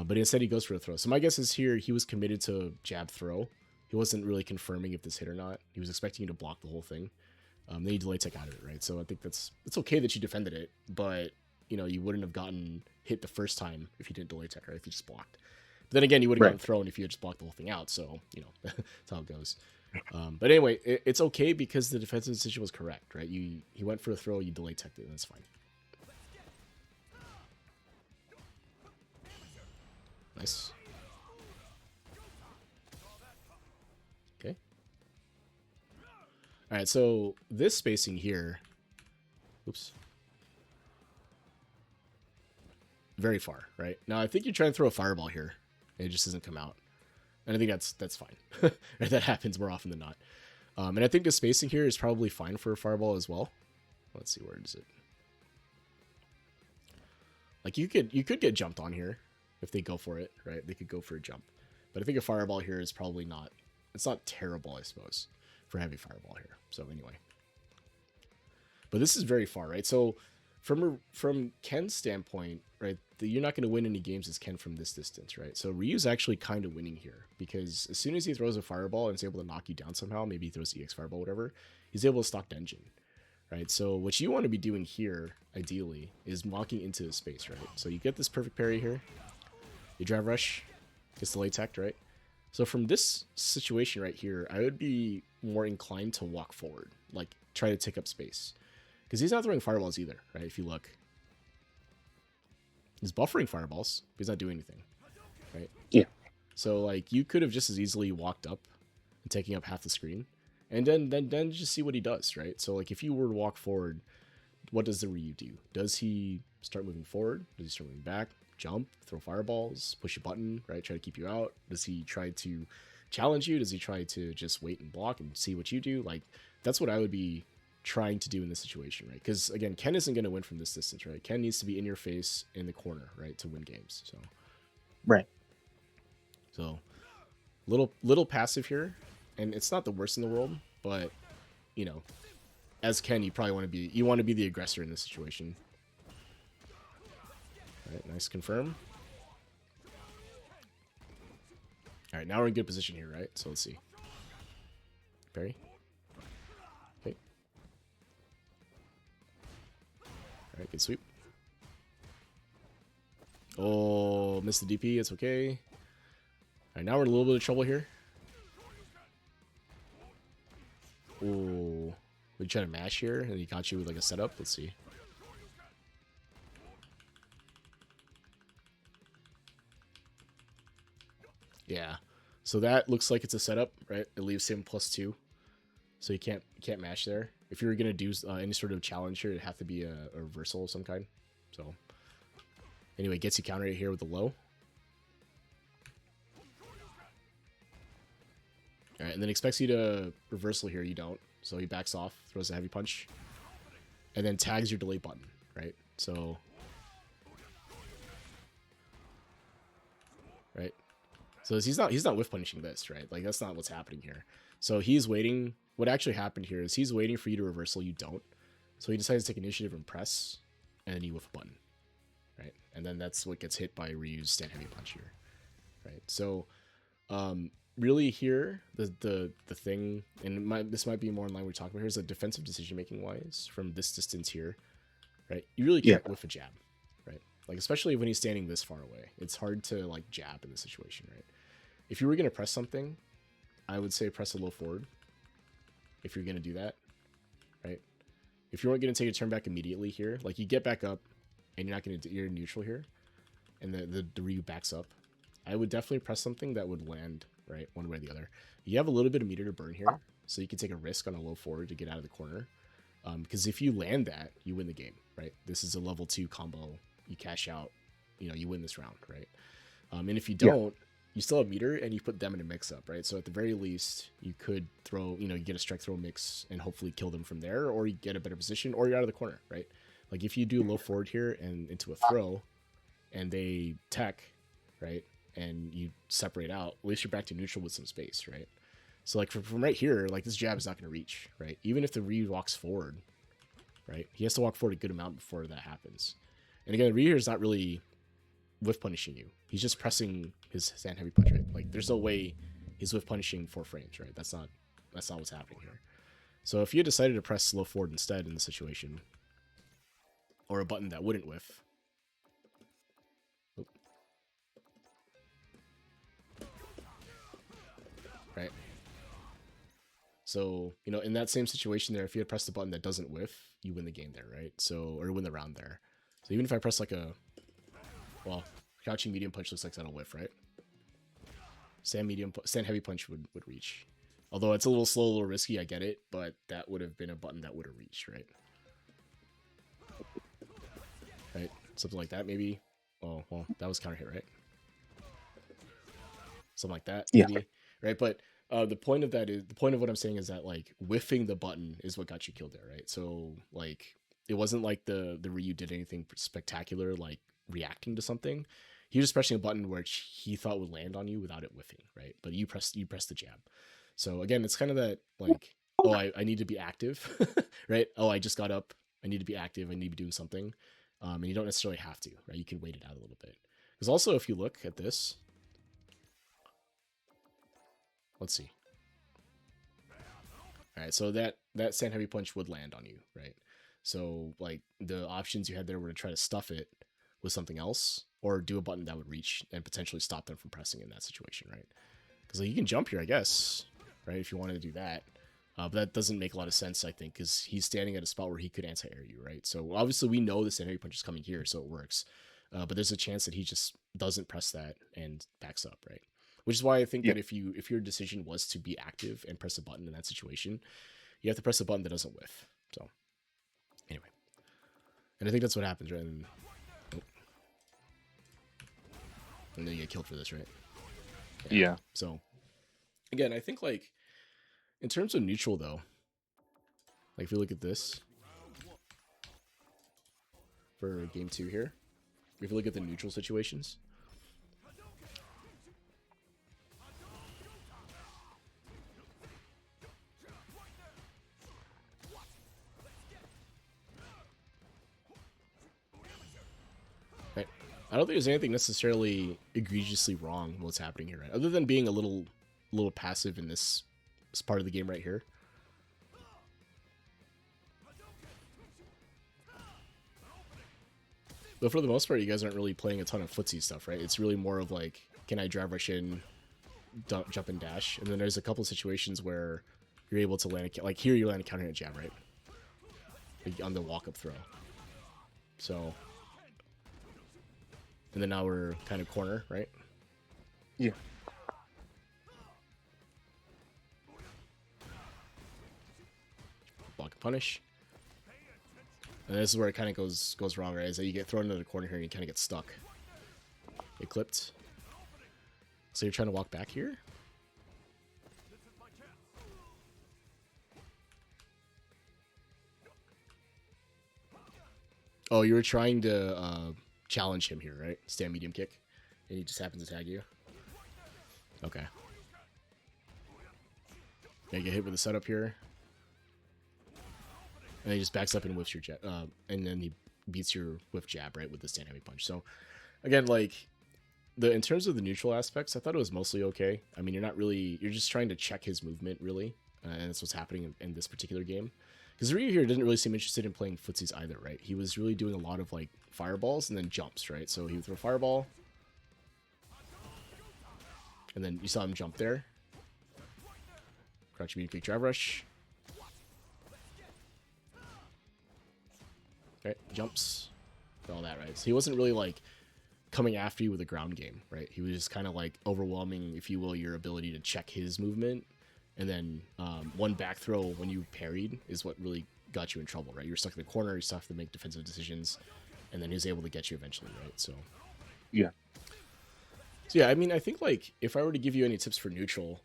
But instead, he goes for a throw. So, my guess is here, he was committed to jab throw. He wasn't really confirming if this hit or not. He was expecting you to block the whole thing. Then you delay tech out of it, right? So, I think it's okay that you defended it, but you wouldn't have gotten hit the first time if you didn't delay tech, right? If you just blocked. But then again, you would have gotten thrown if you had just blocked the whole thing out. So, that's how it goes. But anyway, it's okay because the defensive decision was correct, right? He went for a throw, you delay teched it, and that's fine. Nice. Okay. All right, so this spacing here, oops. Very far, right? Now, I think you're trying to throw a fireball here, and it just doesn't come out. And I think that's fine. That happens more often than not. And I think the spacing here is probably fine for a fireball as well. Let's see, where is it? Like you could get jumped on here if they go for it, right? They could go for a jump. But I think a fireball here is probably not, it's not terrible, I suppose, for heavy fireball here. So anyway. But this is very far, right? So from Ken's standpoint, right, you're not going to win any games as Ken from this distance, right? So Ryu's actually kind of winning here because as soon as he throws a fireball and is able to knock you down somehow, maybe he throws EX fireball, whatever, he's able to stock dungeon, right? So what you want to be doing here, ideally, is walking into the space, right? So you get this perfect parry here, you drive rush, gets delay tech, right? So from this situation right here, I would be more inclined to walk forward, like try to take up space. Because he's not throwing fireballs either, right? If you look. He's buffering fireballs, but he's not doing anything, right? Yeah. So, like, you could have just as easily walked up and taking up half the screen, and then just see what he does, right? So, like, if you were to walk forward, what does the Ryu do? Does he start moving forward? Does he start moving back? Jump? Throw fireballs? Push a button, right? Try to keep you out? Does he try to challenge you? Does he try to just wait and block and see what you do? Like, that's what I would be trying to do in this situation, right? Because again, Ken isn't going to win from this distance, right? Ken needs to be in your face in the corner, right, to win games. So, right. So, little passive here, and it's not the worst in the world, but as Ken, you probably want to be the aggressor in this situation. All right, nice confirm. All right, now we're in good position here, right? So let's see. Parry. Okay. All right, good sweep. Oh, missed the DP. It's okay. All right, now we're in a little bit of trouble here. Oh, we try to mash here, and he got you with like a setup. Let's see. Yeah. So that looks like it's a setup, right? It leaves him +2. so you can't mash there. If you were gonna do any sort of challenge here, it'd have to be a reversal of some kind. So anyway, gets you countered here with the low. All right, and then expects you to reversal here. You don't, so he backs off, throws a heavy punch, and then tags your delay button, right? So, right. So he's not whiff punishing this, right? Like that's not what's happening here. So he's waiting. What actually happened here is he's waiting for you to reversal. You don't. So he decides to take initiative and press, and then you whiff a button, right? And then that's what gets hit by Ryu's stand heavy punch here, right? So, really here the thing, and this might be more in line we're talking about here, is that defensive decision making wise from this distance here, right? You really can't whiff a jab, right? Like especially when he's standing this far away, it's hard to like jab in this situation, right? If you were gonna press something, I would say press a low forward. If you're gonna do that, right? If you weren't gonna take a turn back immediately here, like you get back up, and you're neutral here, and the Ryu backs up, I would definitely press something that would land right one way or the other. You have a little bit of meter to burn here, so you can take a risk on a low forward to get out of the corner. Because if you land that, you win the game, right? This is a level 2 combo. You cash out, you win this round, right? And if you don't, you still have meter, and you put them in a mix-up, right? So at the very least, you could throw, you get a strike throw mix and hopefully kill them from there, or you get a better position, or you're out of the corner, right? Like if you do low forward here and into a throw, and they tech, right, and you separate out, at least you're back to neutral with some space, right? So like from right here, like this jab is not going to reach, right? Even if the Ryu walks forward, right? He has to walk forward a good amount before that happens. And again, Ryu is not really whiff punishing you. He's just pressing his stand heavy punch, right? Like there's no way he's whiff punishing 4 frames, right? That's not what's happening here. So if you decided to press slow forward instead in the situation, or a button that wouldn't whiff, right? So, in that same situation there, if you had pressed the button that doesn't whiff, you win the game there, right? So, or win the round there. So even if I press like crouching medium punch looks like that'll whiff, right? Stand heavy punch would reach. Although it's a little slow, a little risky, I get it, but that would have been a button that would have reached, right? Right? Something like that, maybe. Oh, well, that was counter hit, right? Something like that, maybe. Right? But the point of what I'm saying is that like whiffing the button is what got you killed there, right? So like it wasn't like the Ryu did anything spectacular, like reacting to something. He was just pressing a button which he thought would land on you without it whiffing, right? But you pressed the jab. So again, it's kind of that like, oh, I need to be active, right? Oh, I just got up. I need to be active. I need to be doing something. And you don't necessarily have to, right? You can wait it out a little bit. Because also, if you look at this, let's see. All right, so that stand heavy punch would land on you, right? So like the options you had there were to try to stuff it with something else, or do a button that would reach and potentially stop them from pressing in that situation, right? Because like, you can jump here, I guess, right? If you wanted to do that. But that doesn't make a lot of sense, I think, because he's standing at a spot where he could anti-air you, right? So obviously we know the stand heavy punch is coming here, so it works. But there's a chance that he just doesn't press that and backs up, right? Which is why I think that if your decision was to be active and press a button in that situation, you have to press a button that doesn't whiff. So anyway, and I think that's what happens, right? And then you get killed for this, right? Yeah. So again, I think like in terms of neutral though, like if you look at this for game 2 here, if you look at the neutral situations, right? I don't think there's anything necessarily egregiously wrong with what's happening here, right? Other than being a little passive in this part of the game right here. But for the most part, you guys aren't really playing a ton of footsie stuff, right? It's really more of like, can I drive rush in, jump and dash? And then there's a couple of situations where you're able to land like here you land a counter hit jab, right? Like on the walk-up throw. So, and then now we're kind of corner, right? Yeah. punish. And this is where it kind of goes wrong, right? Is that you get thrown into the corner here and you kind of get stuck. Get clipped. So you're trying to walk back here? Oh, you were trying to challenge him here, right? Stand medium kick. And he just happens to tag you. Okay. Yeah, get hit with the setup here. And he just backs up and whiffs your jab. And then he beats your whiff jab, right, with the stand heavy punch. So, again, like, in terms of the neutral aspects, I thought it was mostly okay. I mean, you're just trying to check his movement, really. And that's what's happening in this particular game. Because Ryu here didn't really seem interested in playing footsies either, right? He was really doing a lot of, like, fireballs and then jumps, right? So he would throw a fireball. And then you saw him jump there. Crouch medium kick drive rush. Okay, jumps. All that, right? So he wasn't really, like, coming after you with a ground game, right? He was just kind of, like, overwhelming, if you will, your ability to check his movement. And then one back throw when you parried is what really got you in trouble, right? You're stuck in the corner, you still have to make defensive decisions, and then he was able to get you eventually, right? So Yeah. So yeah, I mean, I think, like, if I were to give you any tips for neutral,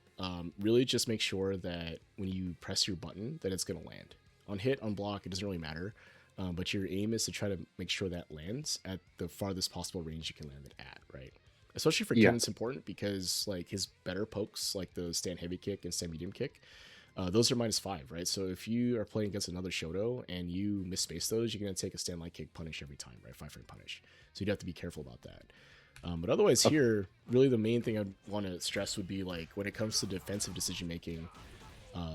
really just make sure that when you press your button, that it's going to land. On hit, on block, it doesn't really matter. But your aim is to try to make sure that lands at the farthest possible range you can land it at, right? Especially for Yeah. Ken, it's important because, like, his better pokes, like the stand heavy kick and stand medium kick, those are -5, right? So if you are playing against another Shoto and you misspace those, you're going to take a stand light kick punish every time, right? 5-frame punish. So you'd have to be careful about that. But otherwise here, really the main thing I'd want to stress would be, like, when it comes to defensive decision making,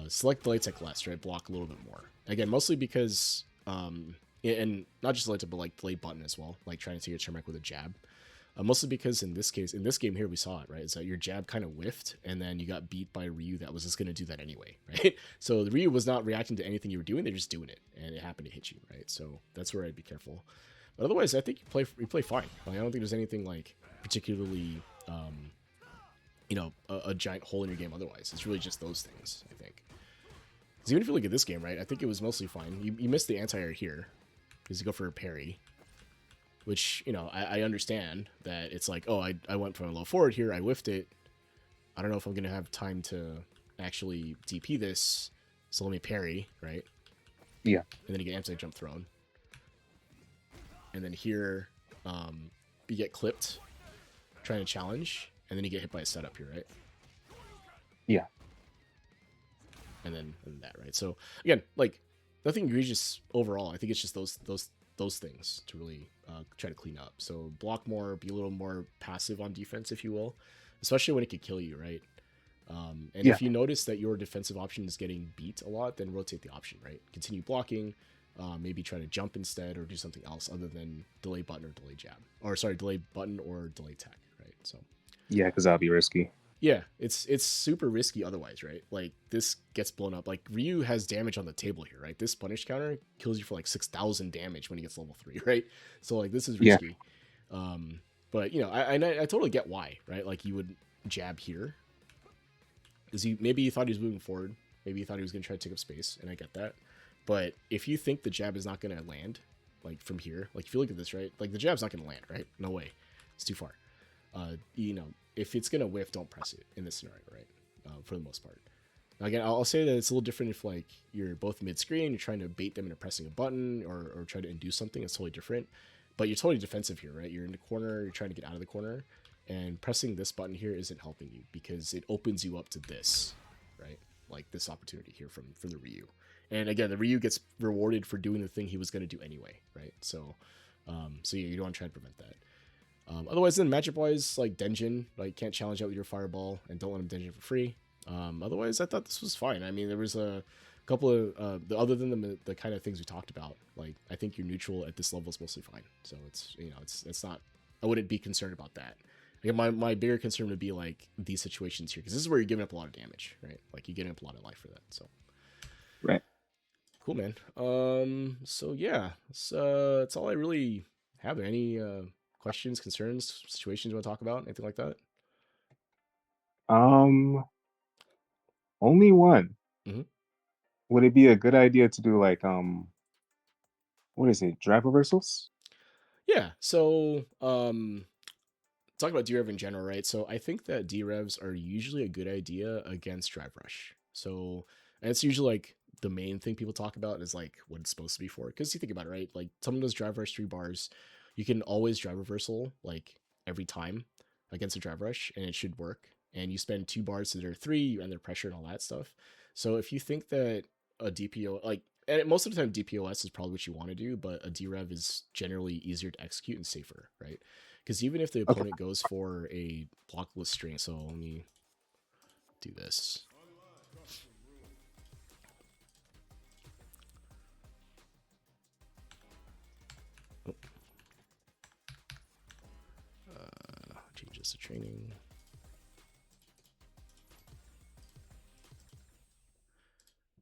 select delay tech less, right? Block a little bit more. Again, mostly because, and not just delay tech, but like delay button as well, like trying to take a turn back with a jab. Mostly because in this game here, we saw it, right? Is that your jab kind of whiffed, and then you got beat by Ryu that was just going to do that anyway, right? So the Ryu was not reacting to anything you were doing; they're just doing it, and it happened to hit you, right? So that's where I'd be careful. But otherwise, I think you play fine. Like, I don't think there's anything, like, particularly, a giant hole in your game. Otherwise, it's really just those things, I think. Because even if you look at this game, right, I think it was mostly fine. You missed the anti-air here because you go for a parry, which, I understand that it's like, oh, I went from a low forward here, I whiffed it. I don't know if I'm going to have time to actually DP this, so let me parry, right? Yeah. And then you get anti-jump thrown. And then here, you get clipped trying to challenge, and then you get hit by a setup here, right? Yeah. And then that, right? So again, like, nothing egregious overall. I think it's just those things to really try to clean up. So block more, be a little more passive on defense, if you will, especially when it could kill you, right? And Yeah. if you notice that your defensive option is getting beat a lot, then rotate the option, right? Continue blocking. Maybe try to jump instead, or do something else other than delay button or delay jab, or sorry, delay button or delay tech, right? So Yeah, because that'll be risky. yeah, it's super risky otherwise, right? Like, this gets blown up. Like, Ryu has damage on the table here, right? This punish counter kills you for like 6,000 damage when he gets level 3, right? So, like, this is Yeah. risky. But I totally get why, right? Like, you would jab here because maybe you thought he was moving forward, maybe you thought he was going to try to take up space, and I get that. But if you think the jab is not going to land, like, from here, like, if you look at this, right, like, the jab's not going to land, right? No way, it's too far. If it's going to whiff, don't press it in this scenario, right? For the most part. Now, again, I'll say that it's a little different if, like, you're both mid-screen, you're trying to bait them into pressing a button or try to induce something. It's totally different. But you're totally defensive here, right? You're in the corner, you're trying to get out of the corner, and pressing this button here isn't helping you because it opens you up to this, right? Like, this opportunity here from the Ryu. And again, the Ryu gets rewarded for doing the thing he was going to do anyway, right? So yeah, you don't want to try to prevent that. Otherwise, then matchup-wise, like, Denjin, like, can't challenge out with your fireball, and don't let him Denjin for free. Otherwise, I thought this was fine. I mean, there was a couple of other than the kind of things we talked about. Like, I think your neutral at this level is mostly fine. So it's not. I wouldn't be concerned about that. Again, my bigger concern would be, like, these situations here, because this is where you're giving up a lot of damage, right? Like, you're giving up a lot of life for that. So Right. cool, man. So yeah, that's all I really have. There any questions, concerns, situations you want to talk about, anything like that? Um, only one. Mm-hmm. would it be a good idea to do like what is it, drive reversals? Yeah. So, talk about drev in general, right? So I think that drevs are usually a good idea against drive rush. So, and it's usually like the main thing people talk about is like what it's supposed to be for. Because you think about it, right? Like someone does drive rush 3 bars, you can always drive reversal like every time against a drive rush, and it should work. And you spend 2 bars to their three, you end their pressure and all that stuff. So if you think that a DPO like and most of the time DPOS is probably what you want to do, but a DREV is generally easier to execute and safer, right? Because even if the Okay. opponent goes for a blockless string, so let me do this. Oh, changes to training.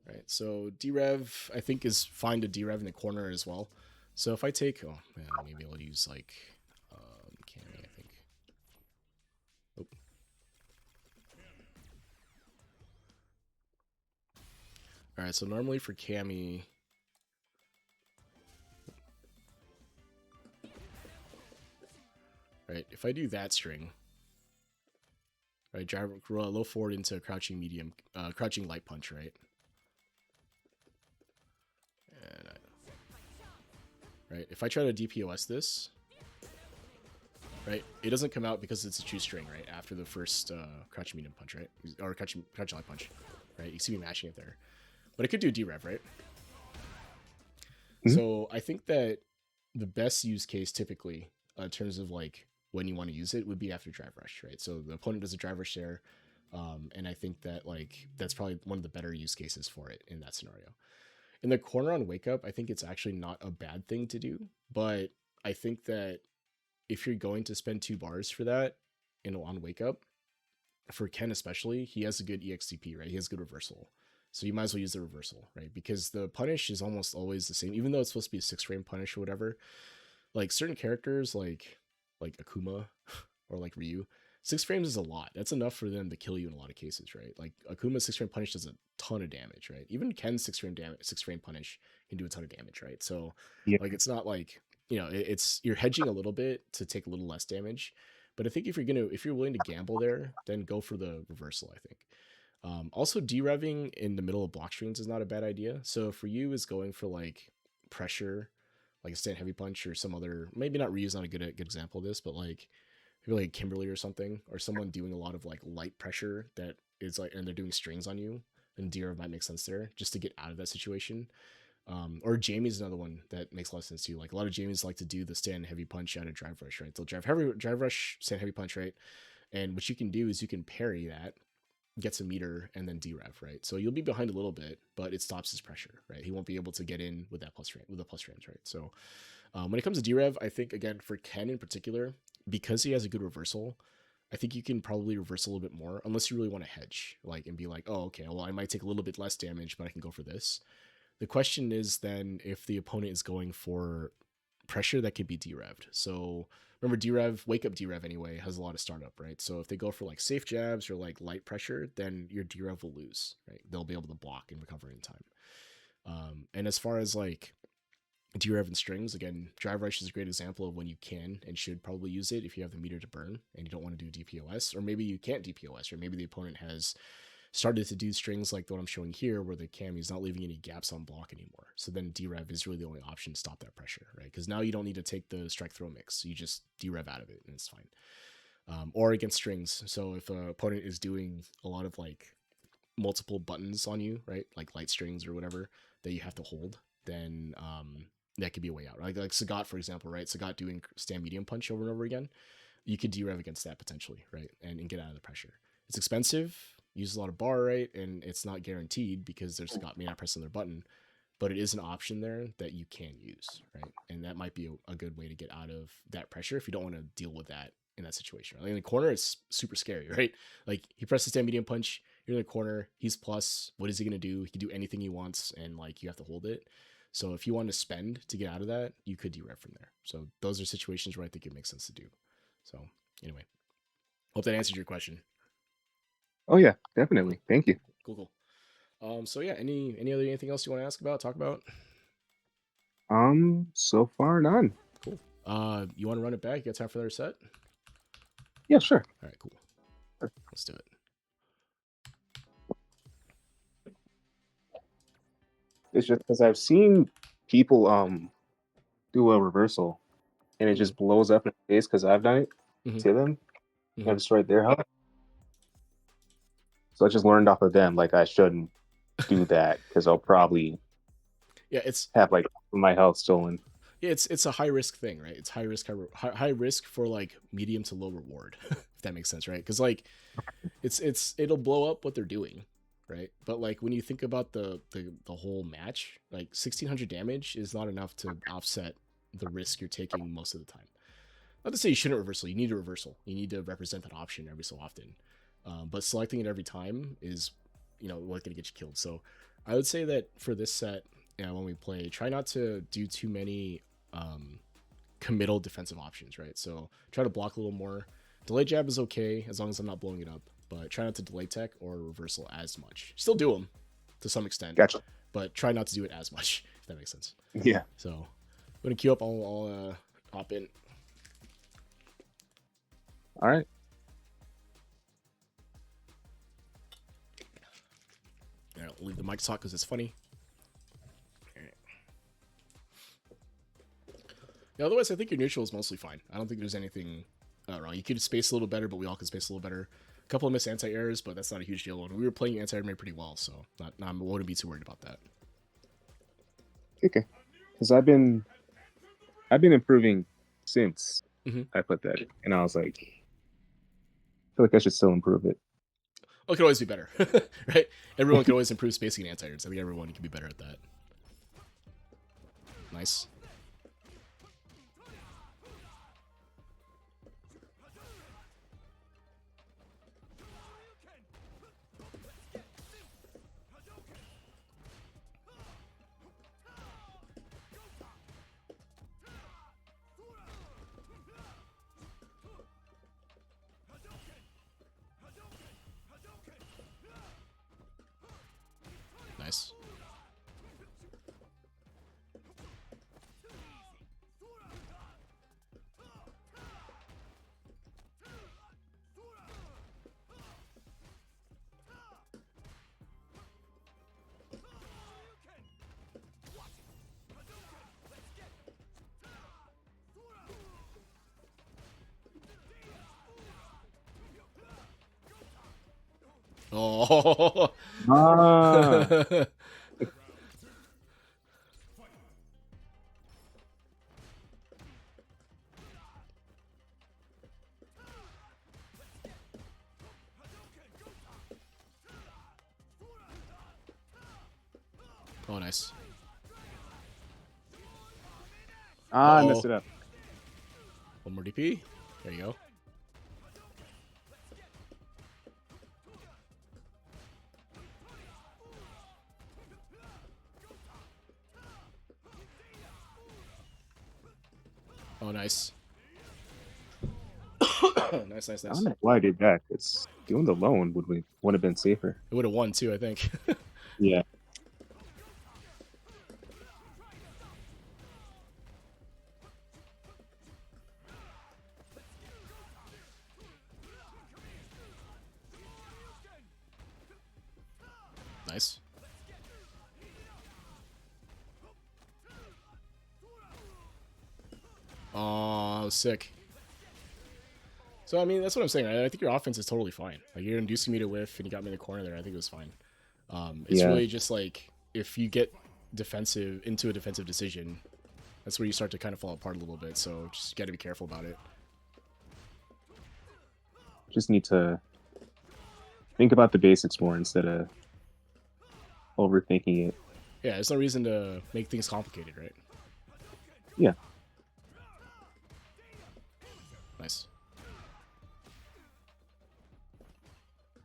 Right, so drev I think is fine to drev in the corner as well. So if I take, oh man, maybe I'll use like Cammy, I think. Oh, all right. So normally for Cammy, right, if I do that string, right, drive low forward into crouching medium, crouching light punch, right, and right, if I try to DPOS this, right, it doesn't come out because it's a true string, right, after the first crouching medium punch, right, or crouching light punch, right. You see me matching it there, but it could do drev, right. Mhm. So I think that the best use case typically, in terms of like when you want to use it, would be after drive rush, right? So the opponent does a drive rush there, and I think that like that's probably one of the better use cases for it in that scenario. In the corner on wake up, I think it's actually not a bad thing to do, but I think that if you're going to spend 2 bars for that on wake up, for Ken especially, he has a good EXCP, right? He has good reversal. So you might as well use the reversal, right? Because the punish is almost always the same, even though it's supposed to be a 6 frame punish or whatever. Like certain characters like Akuma or like Ryu, 6 frames is a lot. That's enough for them to kill you in a lot of cases, right? Like Akuma's 6 frame punish does a ton of damage, right? Even Ken's 6 frame punish can do a ton of damage, right? So Yeah. like it's not like it's you're hedging a little bit to take a little less damage. But I think if you're willing to gamble there, then go for the reversal, I think. Also, derevving in the middle of block strings is not a bad idea. So for you, is going for like pressure, like a stand heavy punch or some other, maybe not Ryu's not a good example of this, but like maybe like Kimberly or something, or someone doing a lot of like light pressure that is like, and they're doing strings on you, then derev might make sense there just to get out of that situation. Or Jamie's another one that makes a lot of sense too. Like a lot of Jamies like to do the stand heavy punch out of drive rush, right? They'll drive rush, stand heavy punch, right? And what you can do is you can parry that, gets a meter, and then derev, right? So you'll be behind a little bit, but it stops his pressure, right? He won't be able to get in with that plus with the plus frames, right? So when it comes to derev, I think again for Ken in particular, because he has a good reversal, I think you can probably reverse a little bit more, unless you really want to hedge, like and be like, oh, okay, well I might take a little bit less damage, but I can go for this. The question is then if the opponent is going for pressure that could be dereved. So remember, derev, wake up derev anyway, has a lot of startup, right? So if they go for like safe jabs or like light pressure, then your derev will lose, right? They'll be able to block and recover in time. And as far as like derev and strings, again, drive rush is a great example of when you can and should probably use it if you have the meter to burn and you don't want to do DPOS, or maybe you can't DPOS, or maybe the opponent has started to do strings like the one I'm showing here, where the cami is not leaving any gaps on block anymore. So then derev is really the only option to stop that pressure, right? Because now you don't need to take the strike throw mix. You just derev out of it and it's fine. Or against strings. So if an opponent is doing a lot of like multiple buttons on you, right? Like light strings or whatever that you have to hold, then that could be a way out. Like Sagat, for example, right? Sagat doing stand medium punch over and over again. You could derev against that potentially, right? And get out of the pressure. It's expensive, uses a lot of bar, right? And it's not guaranteed because there's Sagat may not press on their button, but it is an option there that you can use, right? And that might be a good way to get out of that pressure if you don't want to deal with that in that situation. Like in the corner, it's super scary, right? Like he presses stand medium punch, you're in the corner, he's plus. What is he gonna do? He can do anything he wants, and like you have to hold it. So if you want to spend to get out of that, you could derev from there. So those are situations where I think it makes sense to do. So anyway, hope that answered your question. Oh yeah, Cool, definitely. Thank you. cool, cool. So yeah, anything else you want to ask about, talk about? So far none. Cool. You want to run it back? You got time for another set? Yeah, sure. All right, cool. Let's do it. It's just because I've seen people do a reversal and it Mm-hmm. just blows up in the face because I've done it Mm-hmm. to them Mm-hmm. and destroyed their health. So I just learned off of them like I shouldn't do that because I'll probably Yeah, it's have like my health stolen. yeah, it's a high risk thing, right? It's high risk, high risk for like medium to low reward, if that makes sense, right? Because like it'll blow up what they're doing, right? But like when you think about the whole match, like 1600 damage is not enough to offset the risk you're taking most of the time. Not to say you shouldn't reversal. You need a reversal. You need to represent that option every so often. But selecting it every time is, what's going to get you killed. So I would say that for this set, when we play, try not to do too many um, committal defensive options, right? So try to block a little more. Delay jab is okay as long as I'm not blowing it up, but try not to delay tech or reversal as much. Still do them to some extent, Gotcha. but try not to do it as much, if that makes sense. Yeah. So I'm going to queue up. I'll hop in. All right. I'll leave the mic talk because it's funny. Alright. Yeah, otherwise, I think your neutral is mostly fine. I don't think there's anything wrong. You could space a little better, but we all could space a little better. A couple of missed anti-airs, but that's not a huge deal. And we were playing anti-air pretty well, so I wouldn't be too worried about that. Okay. Because I've been improving since Mm-hmm. I put that, and I was like, I feel like I should still improve it. Well, it could always be better, right? Everyone can always improve spacing anti-airs. I think everyone can be better at that. Nice. Nice. Oh. Ah, Oh, nice. I Uh-oh. messed it up. One more DP. There you go. Oh, nice. Nice, nice, I don't nice. know why I did that. It's doing the loan would have been safer. It would have won too, I think. Yeah. Nice. Oh, sick. So I mean, that's what I'm saying. I think your offense is totally fine. Like you're inducing me to whiff, and you got me in the corner there. I think it was fine. It's Yeah. really just like if you get defensive into a defensive decision, that's where you start to kind of fall apart a little bit. So just got to be careful about it. Just need to think about the basics more instead of overthinking it. Yeah, there's no reason to make things complicated, right? Yeah. Nice.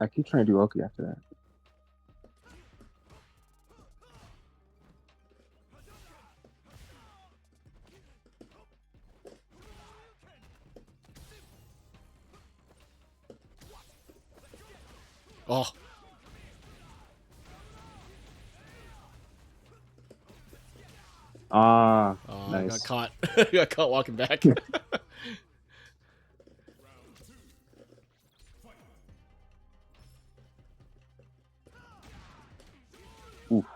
I keep trying to do Oki after that. Oh, Ah, Got nice. caught. Got caught walking back. Oof.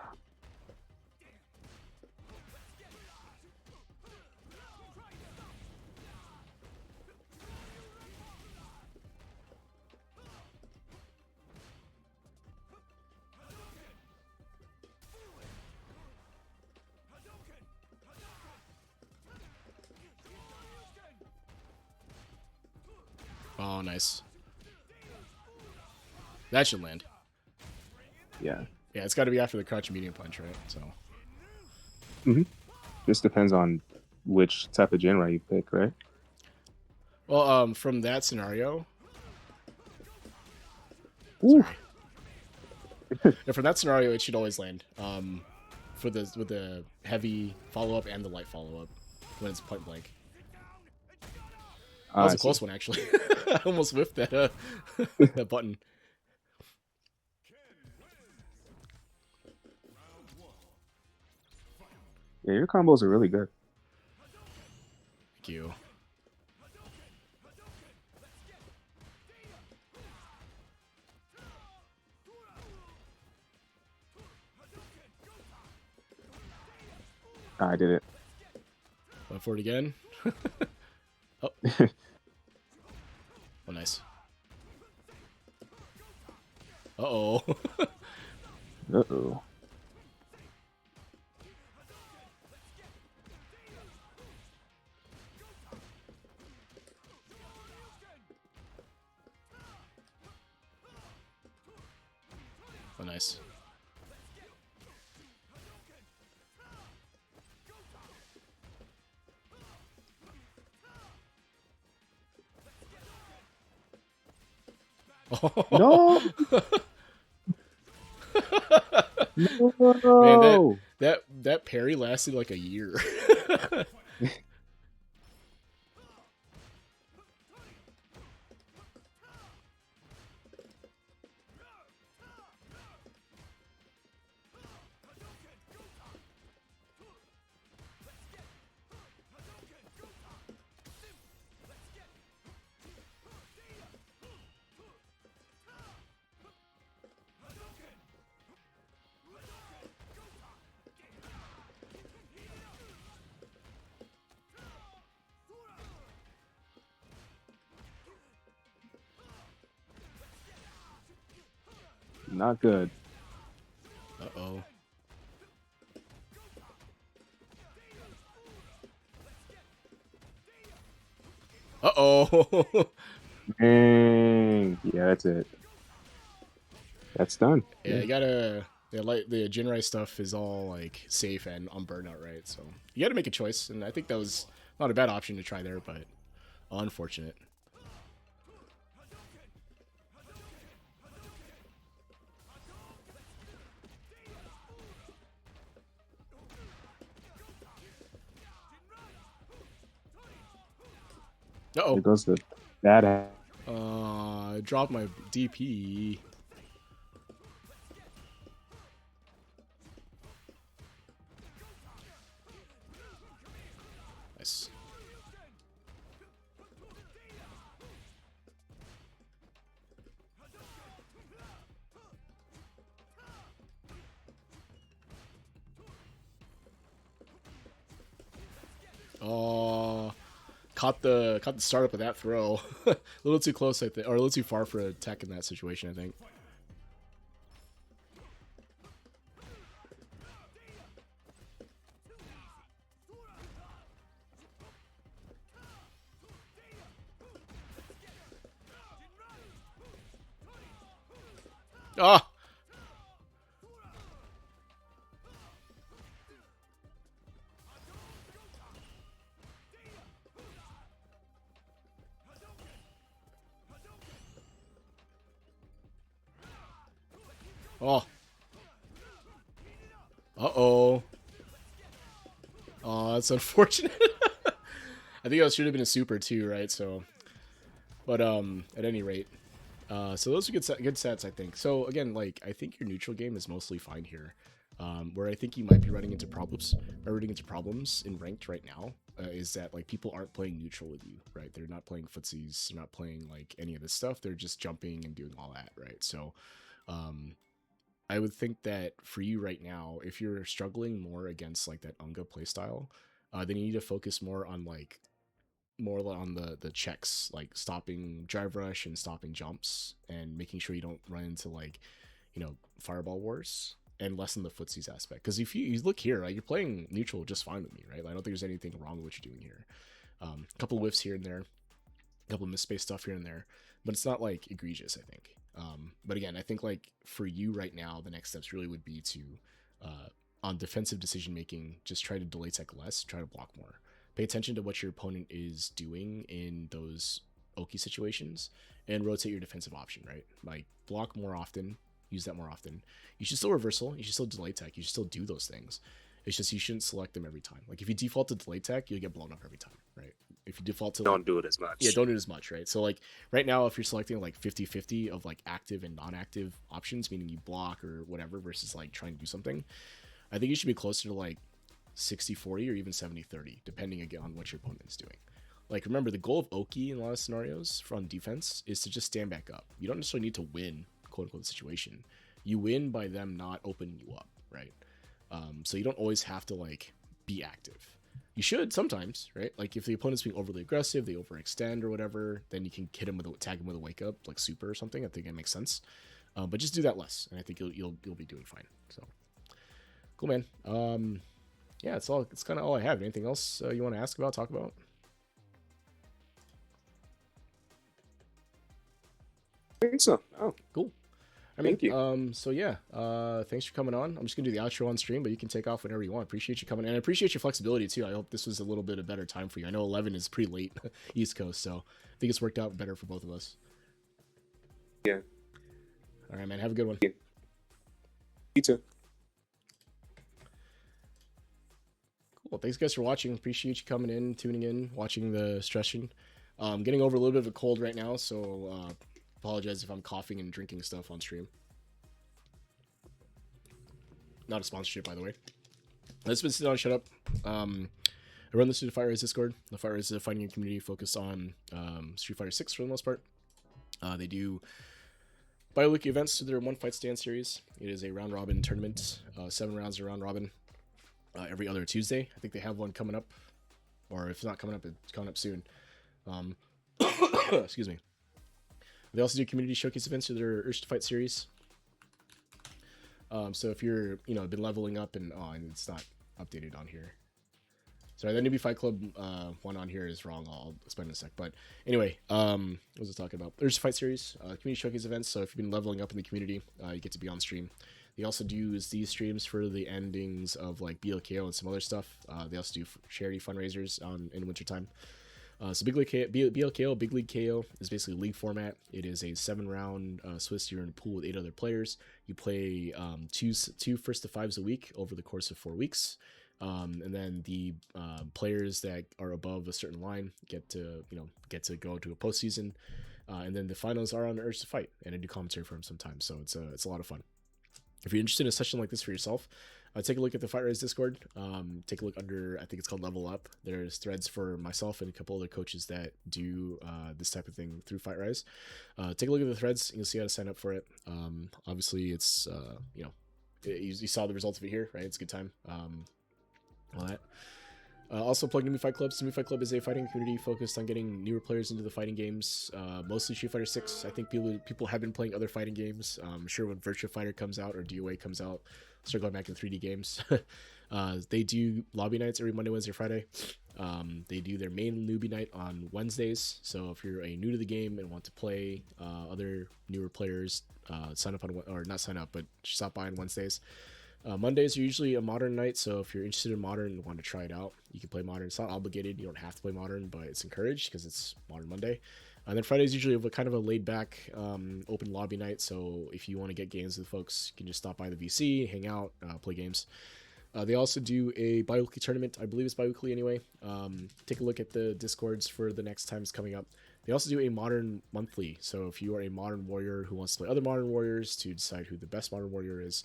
Oh, nice. That should land. Yeah. Yeah, it's got to be after the crouch medium punch, right? So. Hmm. Just depends on which type of genre you pick, right? Well, from that scenario. Oof. Sorry. Yeah, from that scenario, it should always land. For the with the heavy follow up and the light follow up when it's point blank. That Ah, was I a close see. one, actually. I almost whiffed that that button. Yeah, your combos are really good. Thank you. Ah, I did it. Went for it again. Oh, oh, nice. Uh-oh. Uh-oh. Oh, nice. No! Man, No! that parry lasted like a year. Not good. Uh-oh. Uh-oh. Dang. Yeah, that's it. That's done. Yeah, Yeah. you gotta. Yeah, like the Jinrai stuff is all like safe and on burnout, right? So you got to make a choice, and I think that was not a bad option to try there, but unfortunate. Uh There oh. goes the bad. I dropped my DP. Nice. Oh, caught the startup of that throw. A little too close, I think, or a little too far for a tech in that situation, I think. Ah. Oh. Uh-oh. Oh, that's unfortunate. I think that should have been a super too, right? So, but at any rate, so those are good sets, I think. So again, like I think your neutral game is mostly fine here. Where I think you might be running into problems in ranked right now is that like people aren't playing neutral with you, right? They're not playing footsies, they're not playing like any of this stuff. They're just jumping and doing all that, right? So um, I would think that for you right now, if you're struggling more against like that Unga playstyle, then you need to focus more on the checks, like stopping drive rush and stopping jumps, and making sure you don't run into like fireball wars, and lessen the footsies aspect. Because if you look here, like, you're playing neutral just fine with me, right? Like, I don't think there's anything wrong with what you're doing here. A couple whiffs here and there, a couple of misspaced stuff here and there, but it's not like egregious, I think. But again, I think like for you right now, the next steps really would be to on defensive decision making, just try to delay tech less, try to block more. Pay attention to what your opponent is doing in those Oki situations, and rotate your defensive option, right? Like block more often, use that more often. You should still reversal, you should still delay tech, you should still do those things. It's just you shouldn't select them every time. Like if you default to delay tech, you'll get blown up every time, right? If you default to Don't do it as yeah, much. don't do it as much, right? So like right now, if you're selecting like 50-50 of like active and non-active options, meaning you block or whatever versus like trying to do something, I think you should be closer to like 60-40 or even 70-30, depending again on what your opponent is doing. Like remember, the goal of Oki in a lot of scenarios from defense is to just stand back up. You don't necessarily need to win, quote unquote, the situation. You win by them not opening you up, right? So you don't always have to like be active. You should sometimes, right? Like if the opponent's being overly aggressive, they overextend or whatever, then you can hit him with tag him with a wake up, like super or something. I think that makes sense. But just do that less, and I think you'll be doing fine. So cool, man. Yeah, it's all. It's kind of all I have. Anything else you want to ask about, talk about? I think so. Oh, Cool. I mean, thank you. so yeah, thanks for coming on. I'm just gonna do the outro on stream, but you can take off whenever you want. Appreciate you coming, and I appreciate your flexibility too. I hope this was a little bit of better time for you. I know 11 is pretty late East Coast, so I think it's worked out better for both of us. Yeah. All right, man. Have a good one. Yeah. You too. Cool. Thanks guys for watching. Appreciate you coming in, tuning in, watching the stretching. Getting over a little bit of a cold right now, so apologize if I'm coughing and drinking stuff on stream. Not a sponsorship, by the way. Let's been sit down, shut up. I run this through the Fire Rise Discord. The Fire Rise is a fighting game community focused on Street Fighter 6 for the most part. They do bi-weekly events through their One Fight Stand series. It is a round robin tournament, 7 rounds of round robin every other Tuesday. I think they have one coming up, or if it's not coming up, it's coming up soon. Excuse me. They also do community showcase events through their Urge to Fight series. So if you're, been leveling up and it's not updated on here. Sorry, the newbie fight club one on here is wrong. I'll explain in a sec. But anyway, what was I talking about? Urge to Fight series, community showcase events. So if you've been leveling up in the community, you get to be on stream. They also do these streams for the endings of like BLKO and some other stuff. They also do charity fundraisers in wintertime. So BLKO, Big League KO, is basically a league format. It is a 7-round Swiss. You're in a pool with 8 other players. You play two first to fives a week over the course of 4 weeks. And then the players that are above a certain line get to go to a postseason. And then the finals are on Urge to Fight, and I do commentary for them sometimes. So it's a lot of fun. If you're interested in a session like this for yourself, take a look at the Fight Rise Discord. Take a look under, I think it's called Level Up. There's threads for myself and a couple other coaches that do this type of thing through Fight Rise. Take a look at the threads. You'll see how to sign up for it. Obviously, it's, you saw the results of it here, right? It's a good time. All that. Also, plug Newbie Fight Club. Newbie Fight Club is a fighting community focused on getting newer players into the fighting games, mostly Street Fighter 6. I think people have been playing other fighting games. I'm sure when Virtua Fighter comes out or DOA comes out, start going back to 3D games. They do lobby nights every Monday, Wednesday, Friday. They do their main newbie night on Wednesdays. So if you're a new to the game and want to play other newer players, sign up on, or not sign up, but stop by on Wednesdays. Mondays are usually a modern night, so if you're interested in modern and want to try it out, you can play modern. It's not obligated, you don't have to play modern, but it's encouraged because it's Modern Monday. And then Fridays usually a kind of a laid back open lobby night, so if you want to get games with folks, you can just stop by the VC, hang out, play games. They also do a bi-weekly tournament. I believe it's bi-weekly anyway. Take a look at the Discords for the next times coming up. They also do a modern monthly, so if you are a modern warrior who wants to play other modern warriors to decide who the best modern warrior is,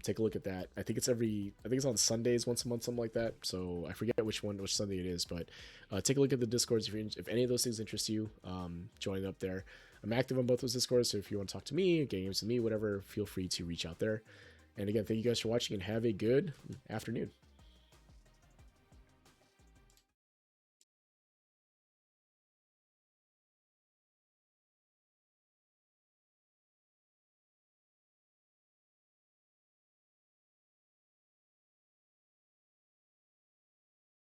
Take a look at that. I think it's on Sundays once a month, something like that. So I forget which Sunday it is, but take a look at the discords if any of those things interest you. Join up there. I'm active on both those discords, so if you want to talk to me, get games with me, whatever, feel free to reach out there. And again, thank you guys for watching and have a good afternoon.